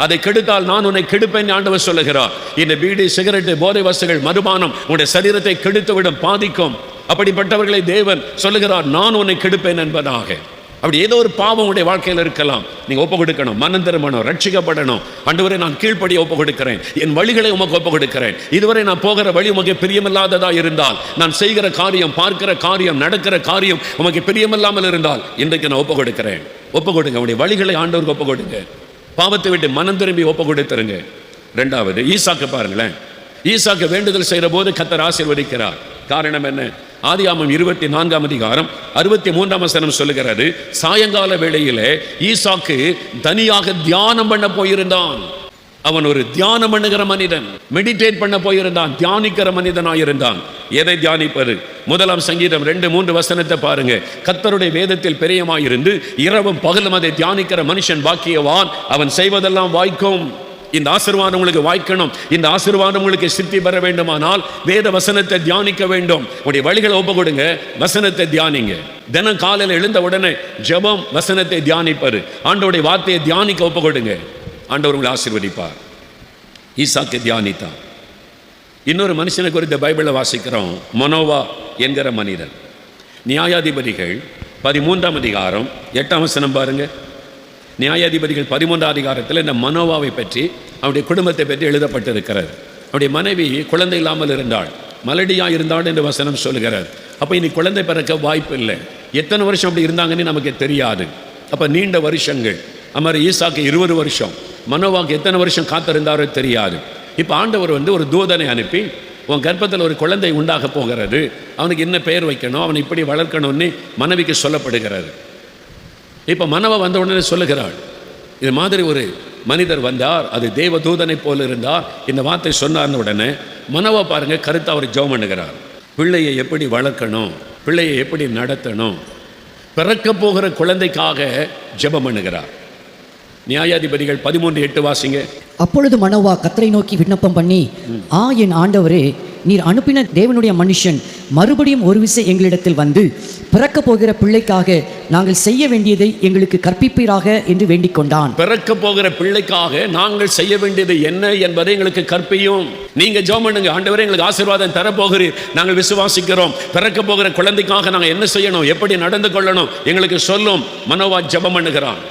அதை கெடுத்தால் நான் உன்னை கெடுப்பேன் ஆண்டவர் சொல்லுகிறார். இந்த பீடி, சிகரெட்டு, போதை வஸ்துகள், மதுபானம் உன்னுடைய சரீரத்தை கெடுத்துவிடும், பாதிக்கும். அப்படிப்பட்டவர்களை தேவன் சொல்லுகிறார், நான் உன்னை கெடுப்பேன் என்பதாக. அப்படி ஏதோ ஒரு பாவம் உடைய வாழ்க்கையில் இருக்கலாம், நீங்க ஒப்பு கொடுக்கணும், மனம் திரும்பணும், ரட்சிக்கப்படணும். ஆண்டவரே நான் கீழ்ப்படிய ஒப்பு கொடுக்கிறேன், என் வழிகளை உமக்கு ஒப்பு கொடுக்கிறேன். இதுவரை நான் போகிற வழி உமக்கு பிரியமில்லாததா இருந்தால், நான் செய்கிற காரியம், பார்க்கிற காரியம், நடக்கிற காரியம் உமக்கு பிரியமில்லாமல் இருந்தால் இன்றைக்கு நான் ஒப்பு கொடுக்கிறேன். ஒப்பு கொடுங்க, உடைய வழிகளை ஆண்டவருக்கு ஒப்பு கொடுங்க. பாவத்தை விட்டு மனம் திரும்பி ஒப்பு கொடுத்துருங்க. 2வது ஈசாக்கு பாருங்களேன். ஈசாக்கு வேண்டுதல் செய்கிற போது கர்த்தர் ஆசீர்வதிக்கிறார். காரணம் என்ன? ஆதியாகமம் 24ஆம் அதிகாரம் 63ஆம் வசனம் சொல்லுகிறது, சாயங்கால வேளையிலே ஈசாக்கு தனியாக தியானம் பண்ண போயிருந்தான். அவன் ஒரு தியானம் பண்ணுகிற மனிதன், மெடிடேட் பண்ண போயிருந்தான், தியானிக்கிற மனிதனாயிருந்தான். எதை தியானிப்பது? 1ஆம் சங்கீதம் 2-3 வசனத்தை பாருங்க. கர்த்தருடைய வேதத்தில் பிரியமாயிருந்து இரவும் பகலும் அதை தியானிக்கிற மனுஷன் பாக்கியவான், அவன் செய்வதெல்லாம் வாய்க்கும். இந்த ஆசீர்வாதம் உங்களுக்கு வாய்க்கணும், இந்த ஆசீர்வாதம் உங்களுக்கு சித்தி பெற வேண்டுமானால் வேத வசனத்தை தியானிக்க வேண்டும். உடைய வழிகளை ஒப்பு கொடுங்க, வசனத்தை தியானிங்க. தினம் காலையில் எழுந்த உடனே ஜெபம், வசனத்தை தியானிப்பாரு, ஆண்டவருடைய வார்த்தையை தியானிக்க ஒப்பு கொடுங்க. ஆண்டவர் உங்களை ஆசீர்வதிப்பார். ஈசாக்கு தியானித்தான். இன்னொரு மனுஷனை குறித்த பைபிளை வாசிக்கிறோம், மனோவா என்கிற மனிதன். நியாயாதிபதிகள் 13ஆம் அதிகாரம் 8ஆம் வசனம் பாருங்க. நியாயாதிபதிகள் 13ஆம் அதிகாரத்தில் இந்த மனோவாவை பற்றி, அவருடைய குடும்பத்தை பற்றி எழுதப்பட்டிருக்கிறது. அவருடைய மனைவி குழந்தை இல்லாமல் இருந்தாள், மலடியாக இருந்தாள் என்று வசனம் சொல்லுகிறார். அப்போ இனி குழந்தை பிறக்க வாய்ப்பு இல்லை. எத்தனை வருஷம் அப்படி இருந்தாங்கன்னு நமக்கு தெரியாது. அப்போ நீண்ட வருஷங்கள். அமர் ஈசாக்கு 20 வருஷம், மனோவாக்கு எத்தனை வருஷம் காத்திருந்தாரோ தெரியாது. இப்போ ஆண்டவர் ஒரு தூதனை அனுப்பி, உன் கர்ப்பத்தில் ஒரு குழந்தை உண்டாக போகிறது, அவனுக்கு என்ன பெயர் வைக்கணும், அவனை இப்படி வளர்க்கணும்னு மனைவிக்கு சொல்லப்படுகிறது. இப்போ மனவ வந்த உடனே சொல்லுகிறாள், இது மாதிரி ஒரு மனிதர் வந்தார், அது தேவ தூதனை போல இருந்தார், இந்த வார்த்தை சொன்னார்னு உடனே மனவ பாருங்க கருத்து அவர் ஜெபம் பண்ணுகிறார். பிள்ளையை எப்படி வளர்க்கணும், பிள்ளையை எப்படி நடத்தணும், பிறக்க போகிற குழந்தைக்காக ஜெபம் பண்ணுகிறார். நியாயாதிபதிகள் 13:8 வாசிங்க. அப்பொழுது மனோவா கர்த்தரை நோக்கி விண்ணப்பம் பண்ணி, என் ஆண்டவரே, நீர் அனுப்பின தேவனுடைய மனுஷன் மறுபடியும் ஒரு விசை எங்களிடத்தில் வந்து பிறக்க போகிற பிள்ளைக்காக நாங்கள் செய்ய வேண்டியதை எங்களுக்கு கற்பிப்பீராக என்று வேண்டிக் கொண்டான். பிறக்க போகிற பிள்ளைக்காக நாங்கள் செய்ய வேண்டியது என்ன என்பதை எங்களுக்கு கற்பியும். நீங்க ஜெபம் பண்ணுங்க, ஆண்டவரே எங்களுக்கு ஆசீர்வாதம் தரப்போகிறீர், நாங்கள் விசுவாசிக்கிறோம், பிறக்க போகிற குழந்தைக்காக நாங்கள் என்ன செய்யணும், எப்படி நடந்து கொள்ளணும் எங்களுக்கு சொல்லும். மனோவா ஜெபம் பண்ணுகிறான்.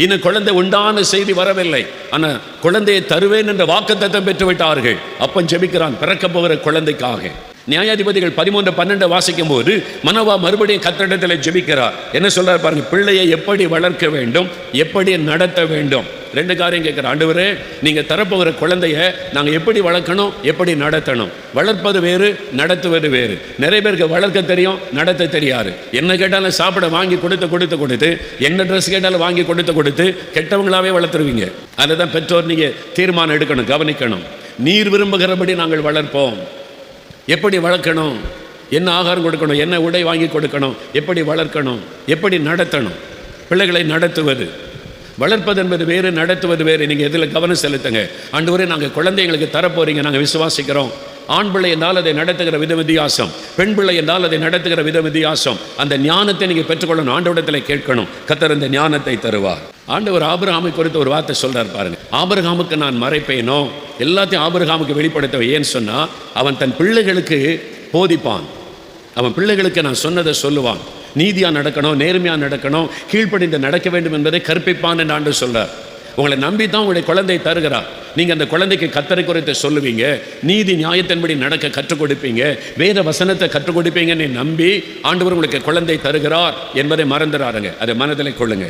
இன்னும் குழந்தை உண்டான செய்தி வரவில்லை, ஆனால் குழந்தையை தருவேன் என்ற வாக்குத்தத்தம் பெற்று விட்டார்கள். அப்பன் ஜெபிக்கிறான் பிறக்க போகிற குழந்தைக்காக. நியாயாதிபதிகள் 13:12 வாசிக்கும் போது மனோவா மறுபடியும் கர்த்தரிடத்தில் ஜெபிக்கிறார். என்ன சொல்றார் பாருங்க, பிள்ளையை எப்படி வளர்க்க வேண்டும், எப்படி நடத்த வேண்டும். 2 காரியம் கேட்குற. ஆண்டவரே, நீங்கள் தரப்போகிற குழந்தைய நாங்கள் எப்படி வளர்க்கணும், எப்படி நடத்தணும். வளர்ப்பது வேறு, நடத்துவது வேறு. நிறைய பேருக்கு வளர்க்க தெரியும், நடத்த தெரியாது. என்ன கேட்டாலும் சாப்பிட வாங்கி கொடுத்து என்ன ட்ரெஸ் கேட்டாலும் வாங்கி கொடுத்து கெட்டவங்களாவே வளர்த்துருவீங்க. அதில் தான் பெற்றோர் நீங்கள் தீர்மானம் எடுக்கணும், கவனிக்கணும். நீர் விரும்புகிறபடி நாங்கள் வளர்ப்போம். எப்படி வளர்க்கணும், என்ன ஆகாரம் கொடுக்கணும், என்ன உடை வாங்கி கொடுக்கணும், எப்படி வளர்க்கணும், எப்படி நடத்தணும். பிள்ளைகளை நடத்துவது, வளர்ப்பது என்பது வேறு, நடத்துவது வேறு. நீங்கள் எதில் கவனம் செலுத்துங்க. ஆண்டவரே, நாங்கள் குழந்தைங்களுக்கு தரப்போறீங்க, நாங்கள் விசுவாசிக்கிறோம். ஆண் பிள்ளை என்றால் அதை நடத்துகிற வித வித்தியாசம், பெண் பிள்ளை என்றால் அதை நடத்துகிற வித வித்தியாசம். அந்த ஞானத்தை நீங்கள் பெற்றுக்கொள்ளணும், ஆண்டவரிடத்தில் கேட்கணும். கர்த்தர் இந்த ஞானத்தை தருவார். ஆண்டவர் ஆபிரகாமை குறித்து ஒரு வார்த்தை சொல்றார் பாருங்க. ஆபிரகாமுக்கு நான் மறைப்பேனோ, எல்லாத்தையும் ஆபிரகாமுக்கு வெளிப்படுத்த. ஏன்னு சொன்னால், அவன் தன் பிள்ளைகளுக்கு போதிப்பான். அவன் பிள்ளைகளுக்கு நான் சொன்னதை சொல்லுவான். நீதியாக நடக்கணும், நேர்மையாக நடக்கணும், கீழ்ப்படிந்து நடக்க வேண்டும் என்பதை கற்பிப்பான் என்று ஆண்டு சொல்றார். உங்களை நம்பி தான் உங்களுடைய குழந்தை தருகிறார். நீங்கள் அந்த குழந்தைக்கு கர்த்தரை குறித்து சொல்லுவீங்க, நீதி நியாயத்தின்படி நடக்க கற்றுக் கொடுப்பீங்க, வேத வசனத்தை கற்றுக் கொடுப்பீங்கன்னு நம்பி ஆண்டவர் உங்களுக்கு குழந்தை தருகிறார் என்பதை மறந்துடாருங்க. அதை மனதில் கொள்ளுங்க.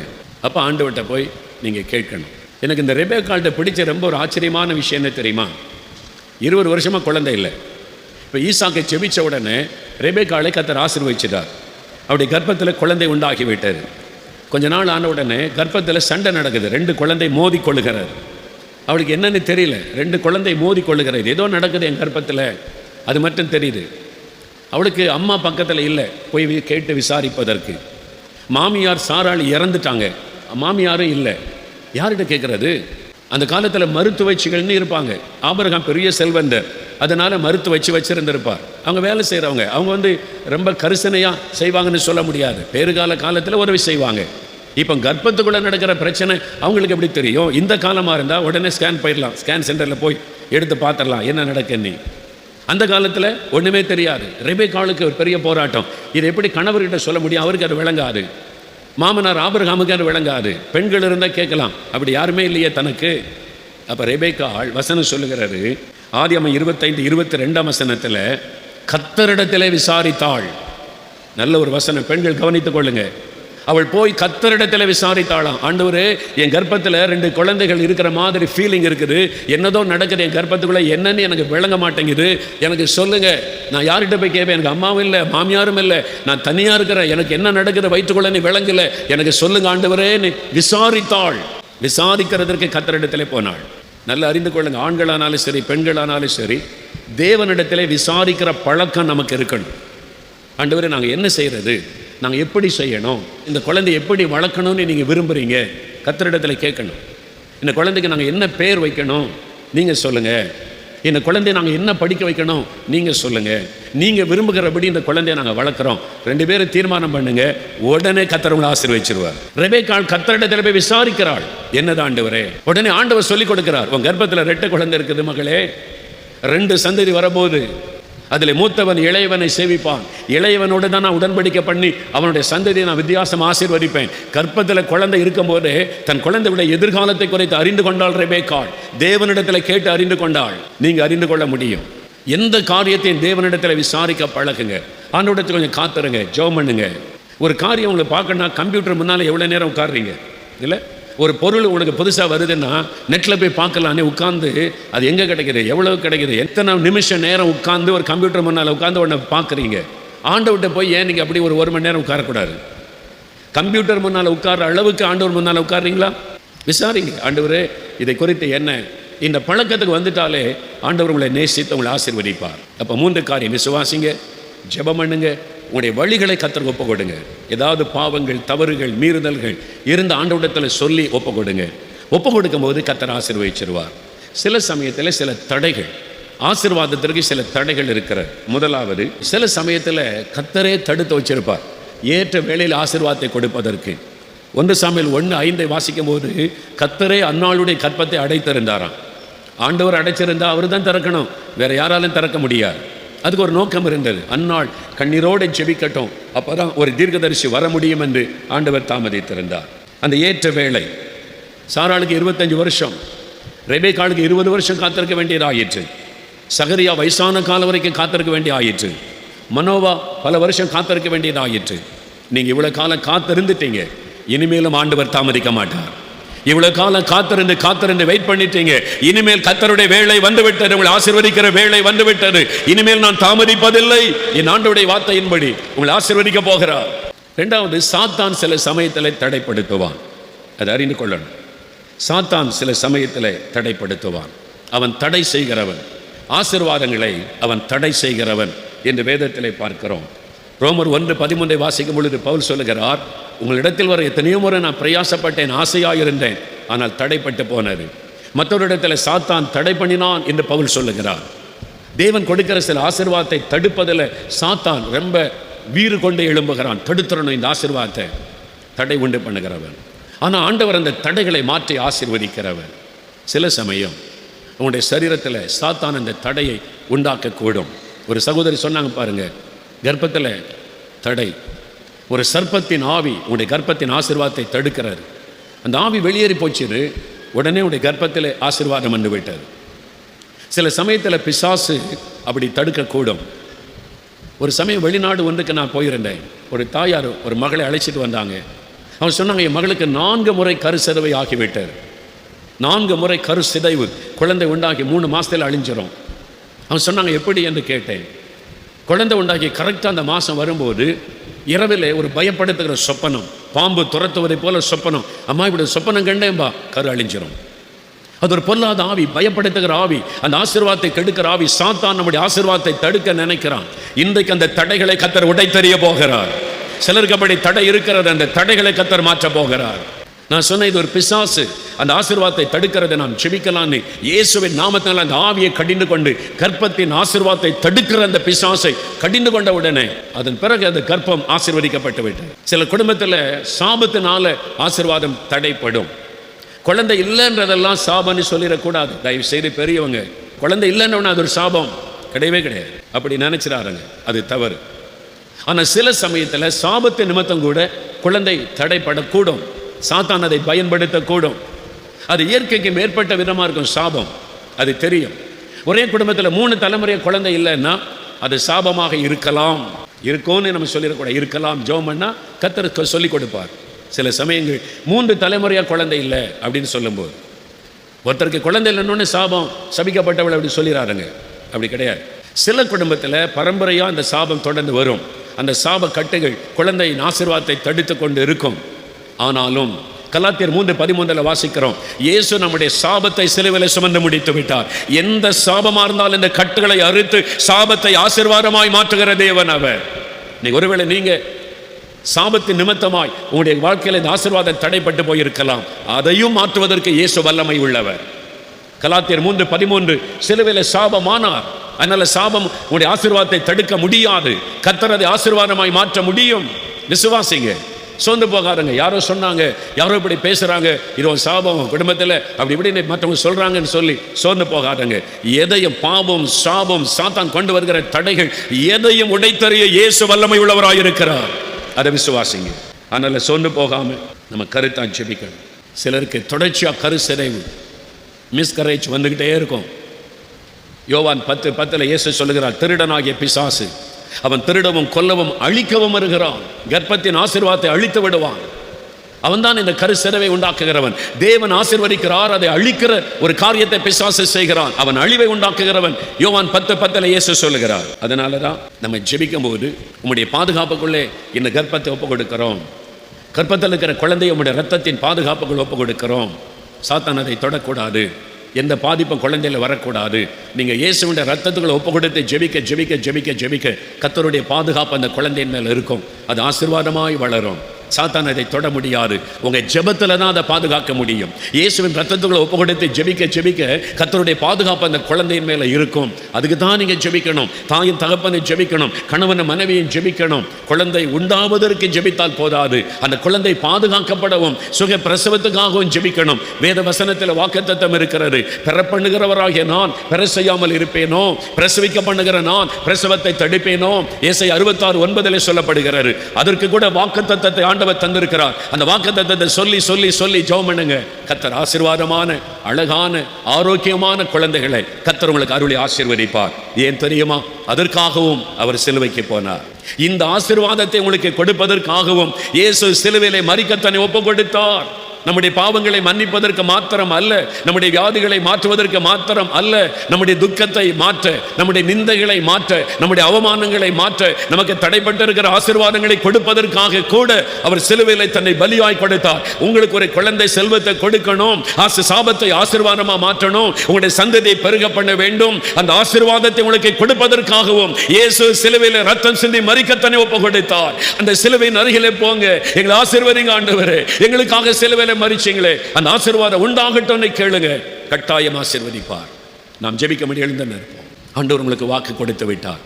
அப்போ ஆண்டவர்கிட்ட போய் நீங்கள் கேட்கணும். எனக்கு இந்த ரெபேக்காள்கிட்ட பிடிச்ச ரொம்ப ஒரு ஆச்சரியமான விஷயம் என்ன தெரியுமா? 20 வருஷமாக குழந்தை இல்லை. இப்போ ஈசாக்கை செபிச்ச உடனே ரெபேக்காளை கர்த்தர் ஆசீர்வதிச்சிட்டார். அவருடைய கர்ப்பத்தில் குழந்தை உண்டாகி விட்டார். கொஞ்ச நாள் ஆன உடனே கர்ப்பத்தில் சண்டை நடக்குது. 2 குழந்தை மோதி கொள்ளுகிறார். அவளுக்கு என்னன்னு தெரியல. 2 குழந்தை மோதி கொள்ளுகிறது. ஏதோ நடக்குது என் கர்ப்பத்தில், அது மட்டும் தெரியுது. அவளுக்கு அம்மா பக்கத்தில் இல்லை போய் கேட்டு விசாரிப்பதற்கு. மாமியார் சாராளி இறந்துட்டாங்க, மாமியாரும் இல்லை. யார்கிட்ட கேட்குறது? அந்த காலத்தில் மருத்துவச்சிகள்னு இருப்பாங்க. ஆபிரகாம் பெரிய செல்வந்தர், அதனால் மருத்துவ வச்சிருந்திருப்பார். அவங்க வேலை செய்கிறவங்க, அவங்க ரொம்ப கரிசனையாக செய்வாங்கன்னு சொல்ல முடியாது. பேறுகால காலத்தில் உதவி செய்வாங்க. இப்போ கர்ப்பத்துக்குள்ளே நடக்கிற பிரச்சனை அவங்களுக்கு எப்படி தெரியும்? இந்த காலமாக இருந்தால் உடனே ஸ்கேன் போயிடலாம், ஸ்கேன் சென்டரில் போய் எடுத்து பார்த்துடலாம் என்ன நடக்குன்னு. அந்த காலத்தில் ஒன்றுமே தெரியாது. ரெபேக்காளுக்கு ஒரு பெரிய போராட்டம். இது எப்படி கணவர்கிட்ட சொல்ல முடியும்? அவருக்கு அது விளங்காது. மாமனார் ஆபிரகாமுக்கு அது விளங்காது. பெண்கள் இருந்தால் கேட்கலாம், அப்படி யாருமே இல்லையே தனக்கு. அப்போ ரெபேக்காள் வசனம் சொல்லுகிறாரு, ஆதியாகமம் 25:22 வசனத்தில் கர்த்தரிடத்திலே விசாரித்தாள். நல்ல ஒரு வசனம், பெண்கள் கவனித்துக் கொள்ளுங்க. அவள் போய் கர்த்தரிடத்தில் விசாரித்தாளாம். ஆண்டவரே, என் கர்ப்பத்தில் 2 குழந்தைகள் இருக்கிற மாதிரி ஃபீலிங் இருக்குது, என்னதோ நடக்குது என் கர்ப்பத்துக்குள்ளே, என்னன்னு எனக்கு விளங்க மாட்டேங்குது, எனக்கு சொல்லுங்க. நான் யார்கிட்ட போய் கேட்பேன்? எனக்கு அம்மாவும் இல்லை, மாமியாரும் இல்லை, நான் தனியாக இருக்கிறேன், எனக்கு என்ன நடக்குது வயிற்றுக்குள்ளே நீ விளங்கல, எனக்கு சொல்லுங்க ஆண்டவரே. விசாரித்தாள். விசாரிக்கிறதற்கு கர்த்தரிடத்திலே போனாள். நல்லா அறிந்து கொள்ளுங்க, ஆண்களானாலும் சரி பெண்களானாலும் சரி, தேவனிடத்திலே விசாரிக்கிற பழக்கம் நமக்கு இருக்கணும். ஆண்டவரே, நாங்கள் என்ன செய்கிறது, நாங்கள் எப்படி செய்யணும், இந்த குழந்தையை எப்படி வளர்க்கணும்னு நீங்கள் விரும்புகிறீங்க, கர்த்தரிடத்தில் கேட்கணும். இந்த குழந்தைக்கு நாங்கள் என்ன பேர் வைக்கணும், நீங்கள் சொல்லுங்கள். இந்த குழந்தைய நாங்கள் என்ன படிக்க வைக்கணும், நீங்கள் சொல்லுங்கள். நீங்கள் விரும்புகிறபடி இந்த குழந்தைய நாங்கள் வளர்க்குறோம். 2 பேரும் தீர்மானம் பண்ணுங்க, உடனே கர்த்தர் உங்களை ஆசீர்வதிச்சிருவார். ரெபேக்காள் கர்த்தரிடத்தில் போய் விசாரிக்கிறாள், என்னதான் ஆண்டவரே. உடனே ஆண்டவர் சொல்லிக் கொடுக்கிறார், உன் கர்ப்பத்தில் 2 குழந்தை இருக்குது மகளே, 2 சந்ததி வரபோது அதில் மூத்தவன் இளையவனை சேவிப்பான், இளையவனோடு தான் நான் உடன்படிக்கை பண்ணி அவனுடைய சந்ததியை நான் வித்தியாசம் ஆசீர்வதிப்பேன். கர்ப்பத்தில் குழந்தை இருக்கும் போது தன் குழந்தையுடைய எதிர்காலத்தை குறித்து அறிந்து கொண்டாள் ரெபேக்காள். தேவனிடத்தில் கேட்டு அறிந்து கொண்டாள். நீங்கள் அறிந்து கொள்ள முடியும். எந்த காரியத்தையும் தேவனிடத்தில் விசாரிக்க பழகுங்க. ஆண்டவரிடத்தில் கொஞ்சம் காத்துருங்க, ஜெபம் பண்ணுங்க. ஒரு காரியம் உங்களுக்கு பார்க்கணும்னா கம்ப்யூட்டர் முன்னால் எவ்வளோ நேரம் உட்காடுறீங்க இல்லை? ஒரு பொருள் உங்களுக்கு புதுசாக வருதுன்னா நெட்டில் போய் பார்க்கலான்னு உட்காந்து அது எங்கே கிடைக்கிது, எவ்வளோ கிடைக்கிது, எத்தனை நிமிஷம் நேரம் உட்காந்து ஒரு கம்ப்யூட்டர் முன்னால் உட்காந்து ஒன்று பார்க்குறீங்க. ஆண்டவர்கிட்ட போய் ஏன் நீங்கள் அப்படி ஒரு மணி நேரம் உட்காரக்கூடாது? கம்ப்யூட்டர் முன்னால் உட்கார அளவுக்கு ஆண்டவர் முன்னால் உட்காருறீங்களா? விசாரிங்க, ஆண்டவரே இதை குறித்து என்ன. இந்த பழக்கத்துக்கு வந்துட்டாலே ஆண்டவர் உங்களை நேசித்து உங்களை ஆசீர்வதிப்பார். அப்போ 3 காரியம், விசுவாசிங்க, ஜெபம் பண்ணுங்க, உங்களுடைய வழிகளை கர்த்தருக்கு ஒப்பு கொடுங்க. ஏதாவது பாவங்கள், தவறுகள், மீறுதல்கள் இருந்த ஆண்டவரிடத்தில் சொல்லி ஒப்பு கொடுங்க. ஒப்பு கொடுக்கும் போது கர்த்தர் ஆசீர்வதிச்சிருவார். சில சமயத்தில் சில தடைகள், ஆசீர்வாதத்திற்கு சில தடைகள் இருக்கிறது. முதலாவது, சில சமயத்தில் கர்த்தரே தடுத்து வச்சிருப்பார் ஏற்ற வேளையில் ஆசீர்வாதத்தை கொடுப்பதற்கு. 1 சாமுவேல் 1:5 வாசிக்கும் போது கர்த்தரே அன்னாளுடைய கற்பத்தை அடைத்திருந்தாராம். ஆண்டவர் அடைச்சிருந்தா அவர் தான் திறக்கணும், வேற யாராலும் திறக்க முடியாது. அதுக்கு ஒரு நோக்கம் இருந்தது. அன்னாள் கண்ணீரோடு ஜெபிக்கட்டும், அப்போ தான் ஒரு தீர்க்கதரிசி வர முடியும் என்று ஆண்டவர் தாமதித்திருந்தார். அந்த ஏற்ற வேளை சாராளுக்கு 25 வருஷம், ரெபேக்காளுக்கு 20 வருஷம் காத்திருக்க வேண்டியதாயிற்று. சகரியா வயசான காலம் வரைக்கும் காத்திருக்க வேண்டிய ஆயிற்று. மனோவா பல வருஷம் காத்திருக்க வேண்டியது ஆயிற்று. நீங்கள் இவ்வளோ காலம் காத்திருந்துட்டீங்க, இனிமேலும் ஆண்டவர் தாமதிக்க மாட்டார். இவ்வளவு காலம் காத்திருந்து வெயிட் பண்ணிட்டீங்க, இனிமேல் கர்த்தருடைய வேளை வந்துவிட்டது, உங்களை ஆசீர்வதிக்கிற வேளை வந்துவிட்டது. இனிமேல் நான் தாமதிப்பதில்லை, என் ஆண்டவருடைய வார்த்தையின்படி உங்களை ஆசீர்வதிக்க போகிறார். ரெண்டாவது, சாத்தான் சில சமயத்தில் தடைப்படுத்துவான். அதை அறிந்து கொள்ளணும். சாத்தான் சில சமயத்தில் தடைப்படுத்துவான். அவன் தடை செய்கிறவன், ஆசீர்வாதங்களை அவன் தடை செய்கிறவன் என்று வேதத்திலே பார்க்கிறோம். ரோமர் 1:13 வாசிக்கும் பொழுது பவுல் சொல்லுகிறார், உங்களிடத்தில் வர எத்தனையோ முறை நான் பிரயாசப்பட்டேன், ஆசையாக இருந்தேன், ஆனால் தடைப்பட்டு போனது. மற்றொரு இடத்துல சாத்தான் தடை பண்ணினான் என்று பவுல் சொல்லுகிறார். தேவன் கொடுக்கிற சில ஆசீர்வாதத்தை தடுப்பதில் சாத்தான் ரொம்ப வீறு கொண்டு எழும்புகிறான். தடுத்துறணும் இந்த ஆசீர்வாதத்தை, தடை உண்டு பண்ணுகிறவன். ஆனால் ஆண்டவர் அந்த தடைகளை மாற்றி ஆசீர்வதிக்கிறவன். சில சமயம் உங்களுடைய சரீரத்தில் சாத்தான் அந்த தடையை உண்டாக்கக்கூடும். ஒரு சகோதரி சொன்னாங்க பாருங்க, கர்ப்பத்தில் தடை, ஒரு சர்ப்பத்தின் ஆவி உங்களுடைய கர்ப்பத்தின் ஆசீர்வாதத்தை தடுக்கிறார். அந்த ஆவி வெளியேறி போச்சுது, உடனே உடைய கர்ப்பத்தில் ஆசீர்வாதம் வந்து விட்டது. சில சமயத்தில் பிசாசு அப்படி தடுக்கக்கூடும். ஒரு சமயம் வெளிநாடு ஒன்றுக்கு நான் போயிருந்தேன். ஒரு தாயார் ஒரு மகளை அழைச்சிட்டு வந்தாங்க. அவங்க சொன்னாங்க, என் மகளுக்கு 4 முறை கருச்சிதைவை ஆகிவிட்டார். 4 முறை கருச்சிதைவு, குழந்தை உண்டாகி 3 மாதத்தில் அழிஞ்சிரும். அவங்க சொன்னாங்க, எப்படி என்று கேட்டேன். குழந்தை உண்டாகி கரெக்டாக அந்த மாதம் வரும்போது இரவில் ஒரு பயப்படுத்துகிற சொப்பனம், பாம்பு துரத்துவதை போல சொப்பனம். அம்மா இப்படி சொப்பனம் கண்டேன்பா, கரு அழிஞ்சிரும். அது ஒரு பொல்லாத ஆவி, பயப்படுத்துகிற ஆவி, அந்த ஆசீர்வாதத்தை கெடுக்கிற ஆவி. சாத்தான் நம்முடைய ஆசீர்வாதத்தை தடுக்க நினைக்கிறான். இன்றைக்கு அந்த தடைகளை கர்த்தர் உடைத்தெறிய போகிறார். சிலருக்கு அப்படி தடை இருக்கிறது, அந்த தடைகளை கர்த்தர் மாற்ற போகிறார். நான் சொன்ன இது ஒரு பிசாசு, அந்த ஆசீர்வாதத்தை தடுக்கிறதை நாம் செபிக்கலான்னு இயேசுவின் நாமத்தினால் அந்த ஆவியை கடிந்து கொண்டு கர்ப்பத்தின் ஆசீர்வாதத்தை தடுக்கிற அந்த பிசாசை கடிந்து கொண்ட உடனே அதன் பிறகு அந்த கர்ப்பம் ஆசீர்வதிக்கப்பட்டு விட்டது. சில குடும்பத்தில் சாபத்தினால ஆசீர்வாதம் தடைப்படும். குழந்தை இல்லைன்றதெல்லாம் சாபம்னு சொல்லிடக்கூடாது. தயவு செய்து பெரியவங்க, குழந்தை இல்லைன்னு அது ஒரு சாபம் கிடையவே கிடையாது, அப்படி நினைச்சிடாருங்க, அது தவறு. ஆனால் சில சமயத்தில் சாபத்தின் நிமித்தம் கூட குழந்தை தடைப்படக்கூடும். சாத்தான் அதை பயன்படுத்தக்கூடும். அது இயற்கைக்கு மேற்பட்ட விதமாக இருக்கும் சாபம், அது தெரியும். ஒரே குடும்பத்தில் 3 தலைமுறை குழந்தை இல்லைன்னா அது சாபமாக இருக்கலாம். இருக்கும்னு நம்ம சொல்லிடக்கூடாது. இருக்கலாம், ஜெபம் பண்ணால் கர்த்தர் சொல்லிக் கொடுப்பார். சில சமயங்கள் 3 தலைமுறையாக குழந்தை இல்லை அப்படின்னு சொல்லும்போது, ஒருத்தருக்கு குழந்தை இல்லைன்னு சாபம், சபிக்கப்பட்டவள் அப்படி சொல்லிடுறாருங்க. அப்படி கிடையாது. சில குடும்பத்தில் பரம்பரையாக அந்த சாபம் தொடர்ந்து வரும். அந்த சாப கட்டுகள் குழந்தையின் ஆசீர்வாதத்தை தடுத்து கொண்டு இருக்கும். ஆனாலும் கலாத்தியர் 3:13 வாசிக்கிறோம், இயேசு நம்முடைய சாபத்தை சிலுவையில் சுமந்து முடித்து விட்டார். எந்த சாபமாக இருந்தாலும் இந்த கட்டுகளை அறுத்து சாபத்தை ஆசீர்வாதமாய் மாற்றுகிற தேவன் அவர். ஒருவேளை நீங்கள் சாபத்தின் நிமித்தமாய் உங்களுடைய வாழ்க்கையில் இந்த ஆசீர்வாதம் தடைப்பட்டு போயிருக்கலாம், அதையும் மாற்றுவதற்கு இயேசு வல்லமை உள்ளவர். கலாத்தியர் 3:13 சிலுவையில் சாபமானார். அதனால சாபம் உங்களுடைய ஆசீர்வாதத்தை தடுக்க முடியாது. கர்த்தர் அதை ஆசீர்வாதமாய் மாற்ற முடியும். விசுவாசிங்க, சோர்ந்து போகாதுங்க. யாரோ சொன்னாங்க, யாரோ இப்படி பேசுகிறாங்க, இது ஒரு சாபம் குடும்பத்தில் அப்படி இப்படி மற்றவங்க சொல்கிறாங்கன்னு சொல்லி சோர்ந்து போகாதுங்க. எதையும் பாவம், சாபம், சாத்தான் கொண்டு வருகிற தடைகள் எதையும் உடைத்தறிய இயேசு வல்லமை உள்ளவராயிருக்கிறார். அதை விசுவாசிங்க. அதனால் சோர்ந்து போகாமல் நம்ம கருத்தான் ஜெபிக்கணும். சிலருக்கு தொடர்ச்சியாக கருச்சிதைவு, மிஸ்கரேஜ் வந்துக்கிட்டே இருக்கும். யோவான் 10:10 இயேசு சொல்லுகிறார், திருடனாகிய பிசாசு அவன் திருடவும் கொல்லவும் அழிக்கவும் வருகிறான், கர்ப்பத்தின் ஆசீர்வாதத்தை அழித்து விடுவான். அவன் தான் இந்த கருச்சிதைவை உண்டாக்குகிறவன். தேவன் ஆசீர்வதிக்கிறார், அதை அழிக்கிற ஒரு காரியத்தை பிசாசு செய்கிறான். அவன் அழிவை உண்டாக்குகிறவன். யோவான் 10:10 இயேசு சொல்லுகிறார். அதனால தான் நம்ம ஜெபிக்கும் போது உம்முடைய பாதுகாப்புக்குள்ளே இந்த கர்ப்பத்தை ஒப்பு கொடுக்கிறோம். கர்ப்பத்தில் இருக்கிற குழந்தைய உம்முடைய ரத்தத்தின் பாதுகாப்புக்குள் ஒப்பு கொடுக்கிறோம். சாத்தான் அதை தொடக்கூடாது, எந்த பாதிப்பும் குழந்தையில வரக்கூடாது. நீங்கள் இயேசுவின் ரத்தத்துக்குள்ள ஒப்பு கொடுத்து ஜெபிக்க ஜெபிக்க ஜெபிக்க ஜெபிக்க கர்த்தருடைய பாதுகாப்பு அந்த குழந்தையின் மேலே இருக்கும். அது ஆசீர்வாதமாய் வளரும். சாத்தான் அதை தொட முடியாது. உங்கள் ஜெபத்தில் தான் அதை பாதுகாக்க முடியும். இயேசுவின் ரத்தத்துக்குள்ள ஒப்பு கொடுத்து ஜெபிக்க ஜெபிக்க கர்த்தருடைய பாதுகாப்பு அந்த குழந்தையின் மேலே இருக்கும். அதுக்கு தான் நீங்கள் ஜெபிக்கணும். தாயும் தகப்பனை ஜெபிக்கணும், கணவன் மனைவியும் ஜெபிக்கணும். குழந்தை உண்டாவதற்கு ஜெபித்தால் போதாது, அந்த குழந்தை பாதுகாக்கப்படவும் சுக பிரசவத்துக்காகவும் ஜெபிக்கணும். வேத வசனத்தில் வாக்குத்தத்தம் இருக்கிறது, பெற பண்ணுகிறவராகிய நான் பெற செய்யாமல் இருப்பேனோ, பிரசவிக்க பண்ணுகிற நான் பிரசவத்தை தடுப்பேனோ. ஏசாயா 66:9 சொல்லப்படுகிறது. அதற்கு கூட வாக்குத்தத்தத்தை ஆண்டவர் தந்திருக்கிறார். அந்த வாக்குத்தத்தத்தை சொல்லி சொல்லி சொல்லி ஜெபம் பண்ணுங்க. கர்த்தர் ஆசீர்வாதமான அழகான ஆரோக்கியமான குழந்தைகளை கர்த்தர் உங்களுக்கு அருளி ஆசீர்வதிப்பார். ஏன் தெரியுமா? அதற்காகவும் அவர் சிலுவைக்கு போனார். இந்த ஆசீர்வாதத்தை உங்களுக்கு கொடுப்பதற்காகவும் இயேசு சிலுவையிலே மரிக்க தன்னை ஒப்பு கொடுத்தார். நம்முடைய பாவங்களை மன்னிப்பதற்கு மாத்திரம் அல்ல, நம்முடைய வியாதிகளை மாற்றுவதற்கு மாத்திரம் அல்ல, நம்முடைய துக்கத்தை மாற்ற, நம்முடைய நிந்தைகளை மாற்ற, நம்முடைய அவமானங்களை மாற்ற, நமக்கு தடைப்பட்டிருக்கிற ஆசீர்வாதங்களை கொடுப்பதற்காக கூட அவர் சிலுவையிலே தன்னை பலியாய் கொடுத்தார். உங்களுக்கு ஒரு குழந்தை செல்வத்தை கொடுக்கணும், சாபத்தை ஆசீர்வாதமா மாற்றணும், உங்களுடைய சந்ததியை பெருக பண்ண வேண்டும், அந்த ஆசீர்வாதத்தை உங்களுக்கு கொடுப்பதற்காகவும் இயேசு சிலுவையிலே ரத்தம் சிந்தி மரிக்க தன்னை ஒப்பு கொடுத்தார். அந்த சிலுவையின் அருகிலே போங்க, எங்களை ஆசீர்வதிங்க ஆண்டவரே, எங்களுக்காக சிலுவையிலே மரிச்சீங்களே, அந்த ஆசீர்வாதம் உண்டாகட்டும் கேளுங்க, கட்டாயம் ஆசீர்வதிப்பார். நாம் ஜெபிக்க முடிய எழுந்து இருப்போம். ஆண்டவர் உங்களுக்கு வாக்கு கொடுத்து விட்டார்.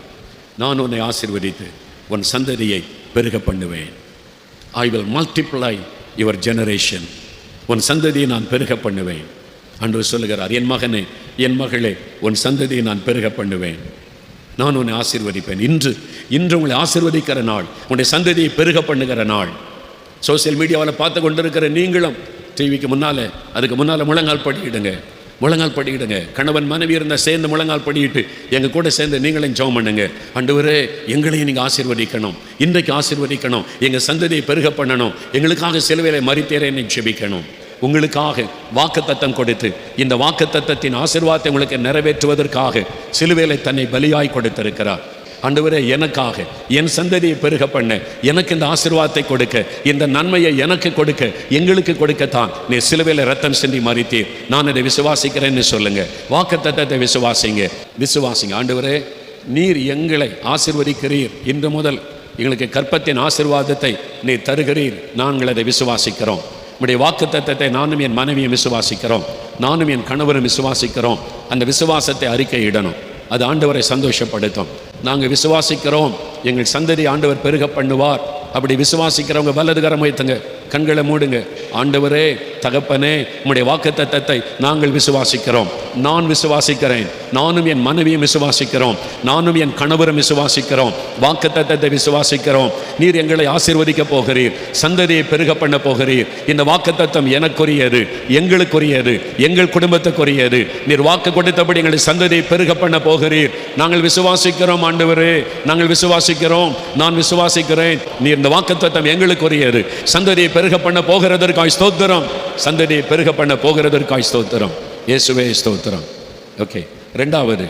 நான் உன்னை ஆசீர்வதித்து உன் சந்ததியை பெருக பண்ணுவேன். I will multiply your generation. உன் சந்ததியை நான் பெருக பண்ணுவேன். ஆண்டவர் சொல்லுகிறார், என் மகனே, என் மகளே, உன் சந்ததியை நான் பெருக பண்ணுவேன். நான் உன்னை ஆசீர்வதிப்பேன். இன்று உங்களை ஆசீர்வதிக்கிற நாள், உன்னுடைய சந்ததியை பெருக பண்ணுகிற நாள். சோசியல் மீடியாவில் பார்த்து கொண்டிருக்கிற நீங்களும் டிவிக்கு முன்னால், அதுக்கு முன்னால் முழங்கால் படியிடுங்க, முழங்கால் படியிடுங்க. கணவன் மனைவி இருந்தால் சேர்ந்து முழங்கால் படியிட்டு எங்கள் கூட சேர்ந்து நீங்களும் ஜெபம் பண்ணுங்க. ஆண்டவரே, எங்களையும் நீங்கள் ஆசீர்வதிக்கணும், இன்றைக்கு ஆசீர்வதிக்கணும், எங்கள் சந்ததியை பெருக பண்ணணும், எங்களுக்காக சிலுவையிலே மரித்தீரே என்னை ஜெபிக்கணும். உங்களுக்காக வாக்குத்தத்தம் கொடுத்து இந்த வாக்குத்தத்தத்தின் ஆசீர்வாதத்தை உங்களுக்கு நிறைவேற்றுவதற்காக சிலுவையிலே தன்னை பலியாய் கொடுத்திருக்கிறார். ஆண்டவரே, எனக்காக என் சந்ததியை பெருக பண்ண, எனக்கு இந்த ஆசீர்வாதத்தை கொடுக்க, இந்த நன்மையை எனக்கு கொடுக்க, எங்களுக்கு கொடுக்கத்தான் நீ சிலுவையில் ரத்தம் சிந்தி மரித்தீர். நான் இதை விசுவாசிக்கிறேன்னு சொல்லுங்க. வாக்குத்தத்தத்தை விசுவாசிங்க. ஆண்டவரே, நீர் எங்களை ஆசீர்வதிக்கிறீர். இன்று முதல் எங்களுக்கு கற்பத்தின் ஆசீர்வாதத்தை நீ தருகிறீர். நாங்கள் அதை விசுவாசிக்கிறோம். உம்முடைய வாக்குத்தத்தத்தை நானும் என் மனைவியும் விசுவாசிக்கிறோம், நானும் என் கணவரும் விசுவாசிக்கிறோம். அந்த விசுவாசத்தை அறிக்கையிடணும். அது ஆண்டவரை சந்தோஷப்படுத்தும். நாங்கள் விசுவாசிக்கிறோம், எங்கள் சந்ததி ஆண்டவர் பெருக பண்ணுவார். அப்படி விசுவாசிக்கிறவங்க வலதுகரம் உயர்த்துங்க, கண்களை மூடுங்க. ஆண்டவரே, தகப்பனே, உம்முடைய வாக்குத்தத்தத்தை நாங்கள் விசுவாசிக்கிறோம். நான் விசுவாசிக்கிறேன், நானும் என் மனைவியும் விசுவாசிக்கிறோம், நானும் என் கணவரும் விசுவாசிக்கிறோம். வாக்குத்தத்தத்தை விசுவாசிக்கிறோம். நீர் எங்களை ஆசீர்வதிக்க போகிறீர், சந்ததியை பெருக பண்ண போகிறீர். இந்த வாக்குத்தத்தம் எனக்குரியது, எங்களுக்குரியது, எங்கள் குடும்பத்துக்குரியது. நீர் வாக்கு கொடுத்தபடி எங்களை சந்ததியை பெருக பண்ண போகிறீர். நாங்கள் விசுவாசிக்கிறோம் ஆண்டவரே, நாங்கள் விசுவாசிக்கிறோம். நான் விசுவாசிக்கிறேன். நீர் இந்த வாக்குத்தத்தம் எங்களுக்குரியது. சந்ததியை பெருக பண்ண போகிறதற்காய் ஸ்தோத்திரம், சந்ததியை பெருக பண்ண போகிறதற்காய் ஸ்தோத்திரம். இயேசுவே ஸ்தோத்திரம். ஓகே, ரெண்டாவது,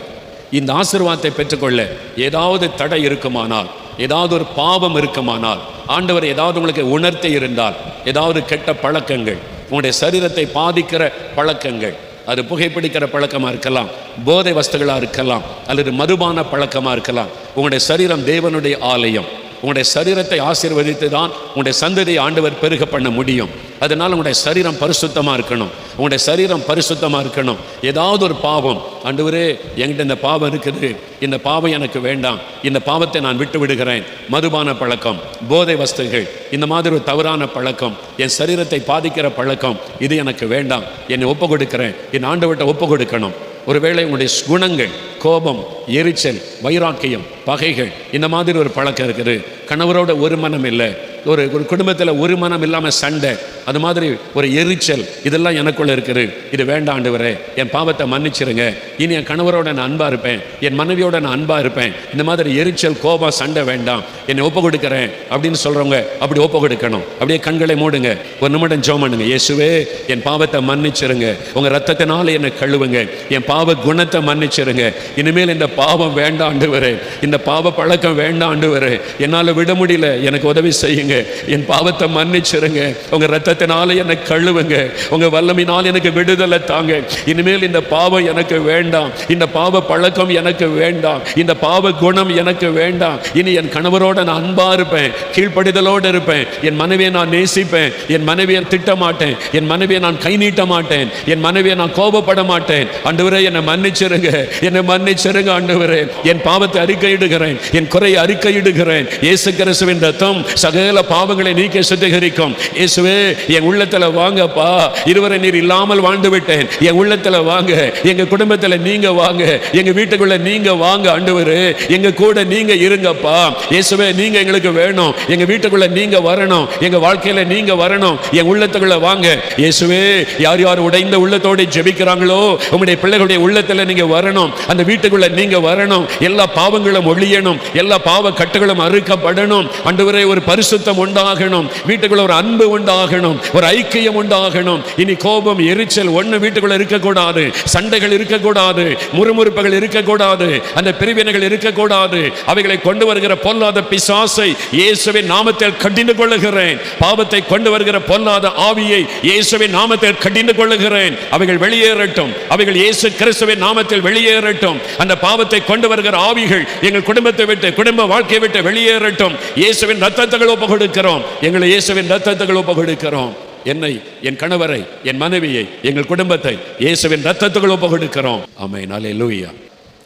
இந்த ஆசீர்வாதத்தை பெற்றுக்கொள்ள ஏதாவது தடை இருக்குமானால், ஏதாவது ஒரு பாவம் இருக்குமானால், ஆண்டவர் ஏதாவது உங்களுக்கு உணர்த்தி இருந்தால், ஏதாவது கெட்ட பழக்கங்கள், உங்களுடைய சரீரத்தை பாதிக்கிற பழக்கங்கள், அது புகைப்பிடிக்கிற பழக்கமாக இருக்கலாம், போதை வஸ்துகளாக இருக்கலாம், அல்லது மதுபான பழக்கமாக இருக்கலாம். உங்களுடைய சரீரம் தேவனுடைய ஆலயம். உங்களுடைய சரீரத்தை ஆசீர்வதித்து தான் உங்களுடைய சந்ததியை ஆண்டவர் பெருக பண்ண முடியும். அதனால் உங்களுடைய சரீரம் பரிசுத்தமாக இருக்கணும், உங்களுடைய சரீரம் பரிசுத்தமாக இருக்கணும். ஏதாவது ஒரு பாவம், ஆண்டவரே, என்கிட்ட இந்த பாவம் இருக்குது, இந்த பாவம் எனக்கு வேண்டாம், இந்த பாவத்தை நான் விட்டு விடுகிறேன். மதுபான பழக்கம், போதை வஸ்துகள், இந்த மாதிரி ஒரு தவறான பழக்கம், என் சரீரத்தை பாதிக்கிற பழக்கம், இது எனக்கு வேண்டாம், என்னை ஒப்பு கொடுக்கிறேன், என் ஆண்டவர்கிட்ட ஒப்பு கொடுக்கணும். ஒருவேளை உங்களுடைய குணங்கள், கோபம், எரிச்சல், வைராக்கியம், பகைகள், இந்த மாதிரி ஒரு பழக்கம் இருக்குது. கணவரோட ஒரு மனம் இல்லை, ஒரு குடும்பத்தில் ஒரு மனம் இல்லாமல் சண்டை, அது மாதிரி ஒரு எரிச்சல், இதெல்லாம் எனக்குள்ள இருக்குது. இது வேண்டாம் ஆண்டவரே, என் பாவத்தை மன்னிச்சிருங்க. இனி என் கணவரோட நான் அன்பாக இருப்பேன், என் மனைவியோட நான் அன்பாக இருப்பேன். இந்த மாதிரி எரிச்சல், கோபம், சண்டை வேண்டாம், என்னை ஒப்பு கொடுக்கிறேன் அப்படின்னு சொல்கிறவங்க அப்படி ஒப்பு கொடுக்கணும். அப்படியே கண்களை மூடுங்க, ஒரு நிமிடம் ஜெபம் பண்ணுங்க. இயேசுவே, என் பாவத்தை மன்னிச்சிருங்க, உங்கள் ரத்தத்தினால என்னை கழுவுங்க, என் பாவ குணத்தை மன்னிச்சிருங்க. இனிமேல் இந்த பாவம் வேண்டாம் ஆண்டவரே, இந்த பாவ பழக்கம் வேண்டாம் ஆண்டவரே, என்னால் விட முடியல, எனக்கு உதவி செய்யுங்க, என் பாவத்தை மன்னிச்சிருங்க, உங்க ரத்தத்தினால என்னை கழுவுங்க, உங்க வல்லமையினால் எனக்கு விடுதலை தாங்க. இனிமேல் இந்த பாவம் எனக்கு வேண்டாம், இந்த பாவ பழக்கம் எனக்கு வேண்டாம், இந்த பாவ குணம் எனக்கு வேண்டாம். இனி என் கணவரோட நான் அன்பா இருப்பேன், கீழ்ப்படிதலோடு இருப்பேன், என் மனைவியை நான் நேசிப்பேன், என் மனைவியை திட்ட மாட்டேன், என் மனைவியை நான் கை நீட்ட மாட்டேன், என் மனைவியை நான் கோபப்பட மாட்டேன். ஆண்டவரே, என்னை மன்னிச்சிருங்க, என்னை மன்னிச்சிருங்க ஆண்டவரே. என் பாவத்தை அறிக்கையிடுகிறேன், என் குறையை அறிக்கையிடுகிறேன். இயேசு கிறிஸ்துவின் ரத்தம் சகல பாவங்களை நீக்கி சுத்திகரிக்கும். இயேசுவே, என் உள்ளத்துல வாங்கப்பா. இதுவரை நீர் இல்லாமல் வாழ்ந்து விட்டேன், என் உள்ளத்துல வாங்க, எங்க குடும்பத்துல நீங்க வாங்க, எங்க வீட்டுக்குள்ள நீங்க வாங்க ஆண்டவரே, எங்க கூட நீங்க இருங்கப்பா. இயேசுவே நீங்க எங்களுக்கு வேணும், எங்க வீட்டுக்குள்ள நீங்க வரணும், எங்க வாழ்க்கையில நீங்க வரணும், என் உள்ளத்துக்குள்ள வாங்க. இயேசுவே யார் யார் உடைந்த உள்ளத்தோடு ஜெபிக்கிறாங்களோ உம்முடைய பிள்ளைகளுடைய உள்ளத்துல நீங்க வரணும், அந்த வீட்டுக்குள்ள நீங்க வரணும். எல்லா பாவங்களும் ஒழியணும், எல்லா பாவ கட்டுகளும் அறுக்கப்படணும் ஆண்டவரே. ஒரு பரிசுத்தம் உண்டாகணும், வீட்டுக்குள்ள ஒரு அன்பு உண்டாகணும், ஒரு ஐக்கியம் உண்டாகணும். இனி கோபம் எரிச்சல் ஒண்ணு வீட்டுக்குள்ள இருக்கக்கூடாது, சண்டைகள் இருக்கக்கூடாது, முறுமுறுப்புகள் இருக்கக்கூடாது, அந்த பிரிவினைகள் இருக்கக்கூடாது. அவைகளை கொண்டு வருகிற பொல்லாத பிசாசை இயேசுவின் நாமத்தில் கடிந்து கொள்ளுகிறேன். பாவத்தை கொண்டு வருகிற பொல்லாத ஆவியை இயேசுவின் நாமத்தில் கடிந்து கொள்ளுகிறேன். அவைகள் வெளியேறட்டும், அவைகள் இயேசு கிறிஸ்துவின் நாமத்தில் வெளியேறட்டும். அந்த பாவத்தை கொண்டு வருகிற ஆவிகள் எங்கள் குடும்பத்தை விட்டு, குடும்ப வாழ்க்கையை விட்டு வெளியேறட்டும். இயேசுவின் இரத்தத்துக்கு ஒப்பு கொடுக்கிறோம், எங்களை இயேசுவின் இரத்தத்துக்கு ஒப்பு கொடுக்கிறோம். என்னை, என் கணவரை, என் மனைவியை, எங்கள் குடும்பத்தை இயேசுவின் இரத்தத்துக்கு ஒப்பு கொடுக்கிறோம். ஆமென், அல்லேலூயா.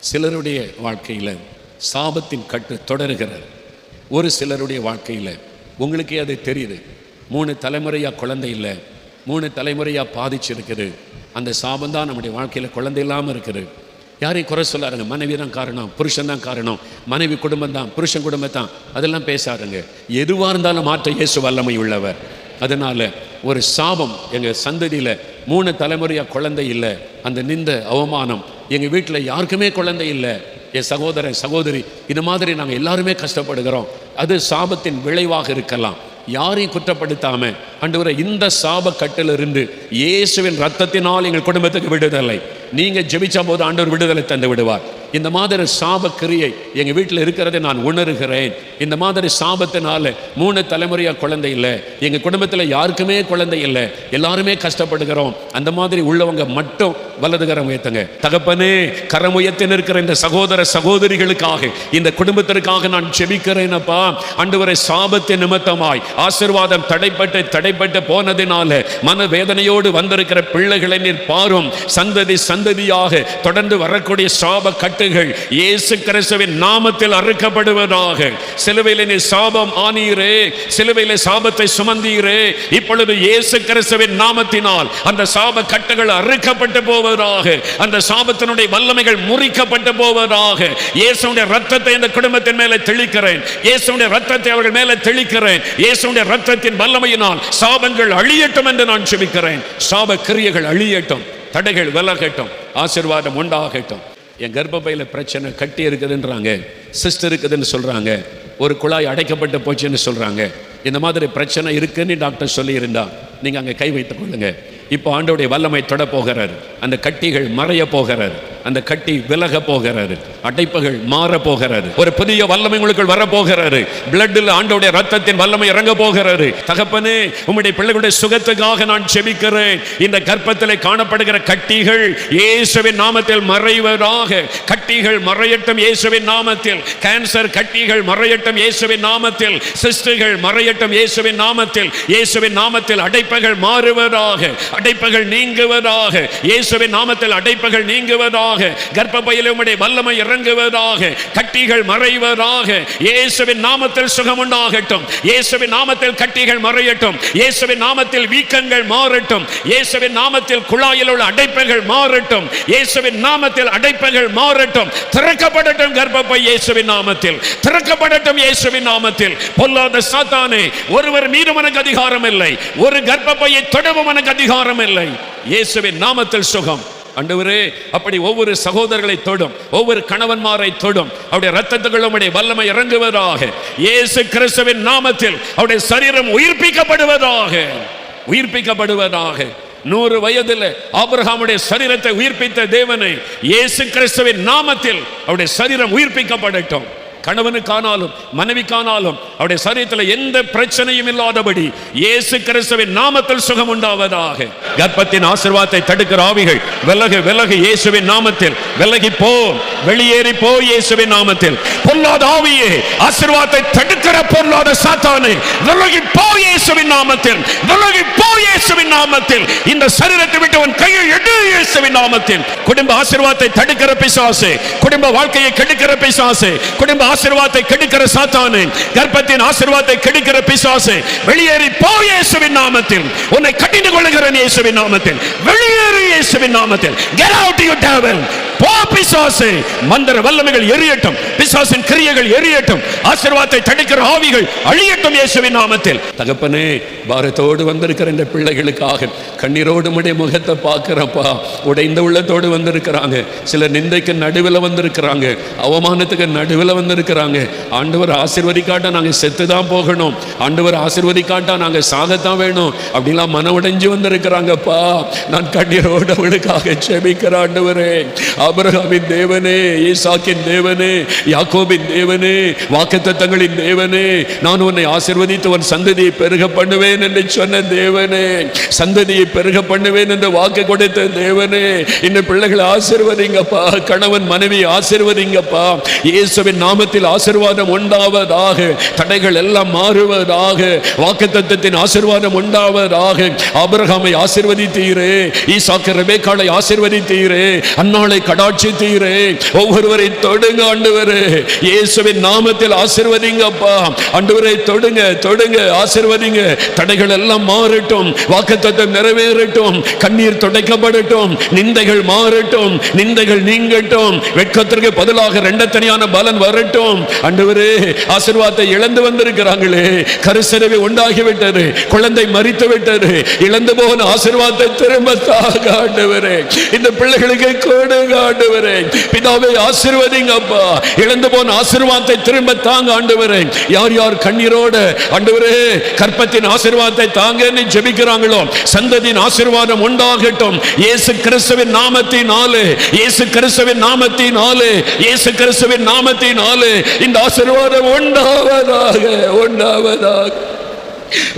சிலருடைய வாழ்க்கையில சாபத்தின் கட்டு தொடருகிறது. ஒரு சிலருடைய வாழ்க்கையில உங்களுக்கே அது தெரியுது, 3 தலைமுறையா குழந்தை இல்லை, 3 தலைமுறையா பாதிச்சிருக்குது. அந்த சாபம் தான் நம்முடைய வாழ்க்கையில குழந்தை இல்லாமல் இருக்குது. யாரையும் குறை சொல்லாருங்க, மனைவி தான் காரணம், புருஷன் தான் காரணம், மனைவி குடும்பம் தான், புருஷன் குடும்பம் தான், அதெல்லாம் பேசாருங்க. எதுவாக இருந்தாலும் மாற்ற இயேசு வல்லமை உள்ளவர். அதனால ஒரு சாபம் எங்கள் சந்ததியில் 3 தலைமுறையாக குழந்தை இல்லை, அந்த நிந்த அவமானம் எங்கள் வீட்டில் யாருக்குமே குழந்தை இல்லை, என் சகோதரன் சகோதரி இது மாதிரி நாங்கள் எல்லாருமே கஷ்டப்படுகிறோம். அது சாபத்தின் விளைவாக இருக்கலாம். யாரையும் குற்றப்படுத்தாம ஆண்டவரே இந்த சாப கட்டிலிருந்து இயேசுவின் ரத்தத்தினால் எங்கள் குடும்பத்துக்கு விடுதலை, நீங்க ஜெபிச்ச போது ஆண்டவர் விடுதலை தந்து விடுவார். இந்த மாதிரி சாப கிரியை எங்க வீட்டில் இருக்கிறதை நான் உணர்கிறேன். இந்த மாதிரி சாபத்தினால 3 தலைமுறையா குழந்தை இல்லை, எங்க குடும்பத்தில் யாருக்குமே குழந்தை இல்லை, எல்லாருமே கஷ்டப்படுகிறோம். அந்த மாதிரி உள்ளவங்க மட்டும் வலது கரம் உயர்த்துங்க. தகப்பனே, கரம் உயர்த்தி நிற்கிற இந்த சகோதர சகோதரிகளுக்காக, இந்த குடும்பத்திற்காக நான் ஜெபிக்கிறேன் அப்பா. ஆண்டவரே, சாபத்தின் நிமித்தமாய் ஆசீர்வாதம் தடைப்பட்டு போனதினால மனவேதனையோடு வந்திருக்கிற பிள்ளைகளை நீர் பாரும். சந்ததி சந்ததியாக தொடர்ந்து வரக்கூடிய சாப கட்டுகள் இயேசு கிறிஸ்துவின் நாமத்தில் அறுக்கப்படுவதாக. சிலுவையிலே நீர் சாபம் ஆனீரே, சிலுவையிலே சாபத்தை சுமந்தீரே, இப்பொழுது இயேசு கிறிஸ்துவின் நாமத்தினால் அந்த சாப கட்டுகள் அறுக்கப்பட்டு போவதாக, அந்த சாபத்தினுடைய வல்லமைகள் முறிக்கப்பட்டு போவதாக. இயேசுவின் இரத்தத்தை இந்த குடும்பத்தின் மேலே தெளிக்கிறேன், இயேசுவின் இரத்தத்தை அவர்கள் மேலே தெளிக்கிறேன். இயேசுவின் இரத்தத்தின் வல்லமையினால் சாபங்கள் அழியட்டும் என்று நான் ஜெபிக்கிறேன். சாப கிரியைகள் அழியட்டும், தடைகள் விலகட்டும், ஆசீர்வாதம் உண்டாகட்டும். என் கர்ப்பப்பையில் பிரச்சனை கட்டி இருக்குதுன்றாங்க, சிஸ்டர் இருக்குதுன்னு சொல்றாங்க, ஒரு குழாய் அடைக்கப்பட்டு போச்சுன்னு சொல்றாங்க. இந்த மாதிரி பிரச்சனை இருக்குன்னு டாக்டர் சொல்லியிருந்தா நீங்க அங்கே கை வைத்துக் கொள்ளுங்க. இப்போ ஆண்டவருடைய வல்லமை தொட போகிறார், அந்த கட்டிகள் மறைய போகிறார், அந்த கட்டி விலக போகிறாரு, அடைப்புகள் மாற போகிறாரு, ஒரு புதிய வல்லமை உங்களுக்குள் வர போகிறாரு. பிளட்டில் ஆண்டவருடைய ரத்தத்தின் வல்லமை இறங்க போகிறாரு. தகப்பனே, உம்முடைய பிள்ளைகளுடைய சுகத்துக்காக நான் ஜெபிக்கிறேன். இந்த கர்ப்பத்திலே காணப்படுகிற கட்டிகள் இயேசுவின் நாமத்தில் மறைவதாக. கட்டிகள் மறையட்டும் இயேசுவின் நாமத்தில். கேன்சர் கட்டிகள் மறையட்டும் இயேசுவின் நாமத்தில். சிஸ்டுகள் மறையட்டும் இயேசுவின் நாமத்தில். இயேசுவின் நாமத்தில் அடைப்புகள் மாறுவதாக, அடைப்புகள் நீங்குவதாக. இயேசுவின் நாமத்தில் அடைப்புகள் நீங்குவதாக. கர்ப்பப்பையிலே உம்முடைய வல்லமை இறங்குவதாக. கட்டிகள் மறைவதாக. இயேசுவின் நாமத்தில் சுகம் உண்டாகட்டும். இயேசுவின் நாமத்தில் கட்டிகள் மறையட்டும். இயேசுவின் நாமத்தில் வீக்கங்கள் மாறட்டும். இயேசுவின் நாமத்தில் குழாயில் உள்ள அடைப்புகள் மாறட்டும். இயேசுவின் நாமத்தில் அடைப்புகள் மாறட்டும். திறக்கப்படட்டும் கர்ப்பப்பை இயேசுவின் நாமத்தில். திறக்கப்படட்டும் இயேசுவின் நாமத்தில். பொல்லாத சாத்தானே, ஒருவர் மீது உனக்கு அதிகாரம் இல்லை, ஒரு கர்ப்பப்பையை தொடவும் உனக்கு அதிகாரம் இல்லை. இயேசுவின் நாமத்தில் சுகம். ஆண்டவரே, அப்படி ஒவ்வொரு சகோதரர்களை தொடும், ஒவ்வொரு கணவன்மாரை தொடும். அவருடைய இரத்தத்துக்குள் உம்முடைய வல்லமை இறங்குவதாக. இயேசு கிறிஸ்துவின் நாமத்தில் அவருடைய சரீரம் உயிர்ப்பிக்கப்படுவதாக, உயிர்ப்பிக்கப்படுவதாக. 100 வயதில் ஆபிரகாமுடைய சரீரத்தை உயிர்ப்பித்த தேவனை, இயேசு கிறிஸ்துவின் நாமத்தில் அவருடைய சரீரம் உயிர்ப்பிக்கப்படட்டும். கணவனுக்கானாலும் மனைவிக்கானாலும் அவருடைய சரீரத்தில் எந்த பிரச்சனையும் இல்லாதபடி இயேசு கிறிஸ்துவின் நாமத்தில் சுகம் உண்டாவதாக. கர்ப்பத்தின் ஆசீர்வாதத்தை தடுக்கிற ஆவிகள் விலகு, விலகு இயேசுவின் நாமத்தில். விலகி போ, வெளியேறி போ இயேசுவின் நாமத்தில். பொல்லாத ஆவியே, ஆசீர்வாதத்தை தடுக்கிற பொல்லாத சாத்தானே, விலகி போ இயேசுவின் நாமத்தில். விலகி போ இயேசுவின் நாமத்தில். இந்த சரீரத்தை விட்டு உன் கையை எடு இயேசுவின் நாமத்தில். குடும்ப ஆசீர்வாதத்தை தடுக்கிற பிசாசு, குடும்ப வாழ்க்கையை கெடுக்கிற பிசாசு, குடும்ப ஆசீர்வாதத்தை கெடுக்கிற சாத்தானே, கர்ப்பத்தின் ஆசீர்வாதத்தை கெடுக்கிற பிசாசு, வெளியேறி போ இயேசுவின் நாமத்தில். உன்னை கடிந்து கொள்கிறேன் இயேசுவின் நாமத்தில். வெளியேறு இயேசுவின் நாமத்தில். Get out you devil. போ பிசாசே. மந்திர வல்லமைகள் எரியட்டும், பிசாசின் கிரியைகள் எரியட்டும், ஆசீர்வாதத்தை தடுக்கிற ஆவிகள் அழியட்டும் இயேசுவின் நாமத்தில். தகப்பனே, பாரத்தோடு வந்திருக்கிற இந்த பிள்ளைகளுக்காக கண்ணீரோடு உடைய முகத்தை பார்க்கிறப்பா. உடைந்த உள்ளத்தோடு வந்திருக்கிறாங்க. சிலர் நிந்தைக்கு நடுவில் வந்திருக்கிறாங்க, அவமானத்துக்கு நடுவில் வந்திருக்கிறாங்க. ஆண்டவர் ஆசீர்வதிக்காட்டா நாங்கள் செத்து தான் போகணும், ஆண்டவர் ஆசீர்வதிக்காட்டா நாங்கள் சாகத்தான் வேணும் அப்படிலாம் மன உடைஞ்சு வந்திருக்கிறாங்கப்பா. நான் கண்ணீரோடு அவளுக்காக ஜெபிக்கிற ஆண்டவரே, ஆபிரகாமின் தேவனே, ஈசாக்கின் தேவனே, யாக்கோபின் தேவனே, வாக்குத்தத்தங்களின் தேவனே, நான் உன்னை ஆசீர்வதித்து உன் சந்ததியை பெருக பண்ணுவேன் என்று சொன்ன தேவனே, சந்ததியை பெருக பண்ணுவேன் என்று வாக்கு கொடுத்த தேவனே, இந்த பிள்ளைகளை ஆசீர்வதிங்கப்பா. கணவன் மனைவி ஆசீர்வதிங்கப்பா. இயேசுவின் நாமத்தில் ஆசீர்வாதம் உண்டாவதாக, தடைகள் எல்லாம் மாறுவதாக, வாக்குத்தத்தத்தின் ஆசீர்வாதம் உண்டாவதாக. ஆபிரகாமை ஆசீர்வதித்தீரே, ஈசாக்கு ரெபெக்காளை ஆசீர்வதித்தீரே, அன்னாளை கடாட்சித்தீரே. ஒவ்வொருவரை தொடுங்க ஆண்டவரே, இயேசுவின் நாமத்தில் ஆசீர்வதிங்கப்பா. ஆண்டவரை தொடுங்க, தொடுங்க, ஆசீர்வதிங்க. தடைகள் எல்லாம் மாறட்டும், வாக்குத்தத்தம் நிறைவேறட்டும், கண்ணீர் துடைக்கப்படட்டும், நிந்தைகள் மாறட்டும், நிந்தைகள் நீங்கட்டும், வெட்கத்திற்கு பதிலாக இரண்டத்தனியான பலன் வரட்டும். ஆண்டவரே, ஆசீர்வாதத்தை இழந்து வந்திருக்கிறாங்களே, கருசரவை உண்டாகிவிட்டது, குழந்தை மரித்து விட்டது, இழந்து போன ஆசீர்வாதத்தை திரும்ப தாங்க ஆண்டவரே. இந்த பிள்ளைகளுக்கு கொடுங்க ஆண்டவரே. பிதாவை ஆசீர்வதிங்கப்பா. இழந்து போன ஆசீர்வாதத்தை திரும்ப தாங்க ஆண்டவரே. யார் யார் கண்ணீரோட ஆண்டவரே கற்பத்தின் ஆசீர்வாதத்தை தாங்கன்னு ஜெபிக்கிறாங்களோ, சந்ததியின் ஆசீர்வாதம் உண்டாகட்டும் இயேசு கிறிஸ்துவின் நாமத்தினாலே, இயேசு கிறிஸ்துவின் நாமத்தினாலே, இயேசு கிறிஸ்துவின் நாமத்தினாலே இந்த ஆசீர்வாதம் உண்டாவதாக, உண்டாவதாக.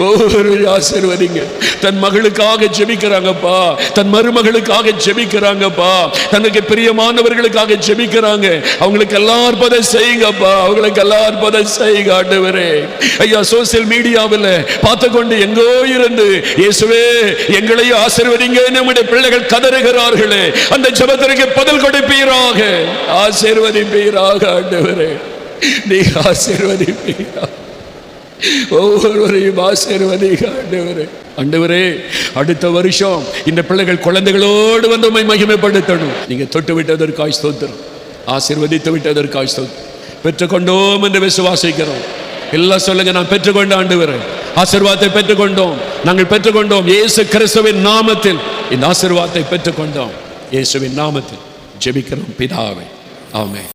ஒவ்வொரு ஆசீர்வதிங்க. தன் மகளுக்காக ஜெபிக்கிறாங்கப்பா, தன் மருமகளுக்காக ஜெபிக்கிறாங்கப்பா, தனக்கு பிரியமானவர்களுக்காக ஜெபிக்கிறாங்க. அவங்களுக்கு எல்லாம் அற்புதம் செய்யுங்கப்பா, அவங்களுக்கு எல்லாம் அற்புதம் செய்யுங்க ஆண்டவரே. ஐயா, சோசியல் மீடியாவில் பார்த்து கொண்டு எங்கோ இருந்து இயேசுவே எங்களையும் ஆசீர்வதிங்க நம்முடைய பிள்ளைகள் கதறுகிறார்களே, அந்த ஜெபத்திற்கு பதில் கொடுப்பீராக, ஆசீர்வதிப்பீராக ஆண்டவரே. நீ ஆசீர்வதிப்பீராக, ஒவ்வொருவரையும் ஆசீர்வதிங்க ஆண்டவரே. ஆண்டவரே, அடுத்த வருஷம் இந்த பிள்ளைகள் குழந்தைகளோடு வந்து உம்மை மகிமைப்படுத்தணும். நீங்க தொட்டு விட்டதற்காய் ஸ்தோத்திரம், ஆசீர்வதித்து விட்டதற்காய் ஸ்தோத்திரம். பெற்றுக்கொண்டோம் என்று விசுவாசிக்கிறோம். எல்லாம் சொல்லுங்க, நான் பெற்றுக்கொண்ட ஆண்டவரே, ஆசீர்வாதத்தை பெற்றுக்கொண்டோம், நாங்கள் பெற்றுக்கொண்டோம். இயேசு கிறிஸ்துவின் நாமத்தில் இந்த ஆசீர்வாதத்தை பெற்றுக்கொண்டோம். இயேசுவின் நாமத்தில் ஜெபிக்கிறோம் பிதாவே, ஆமென்.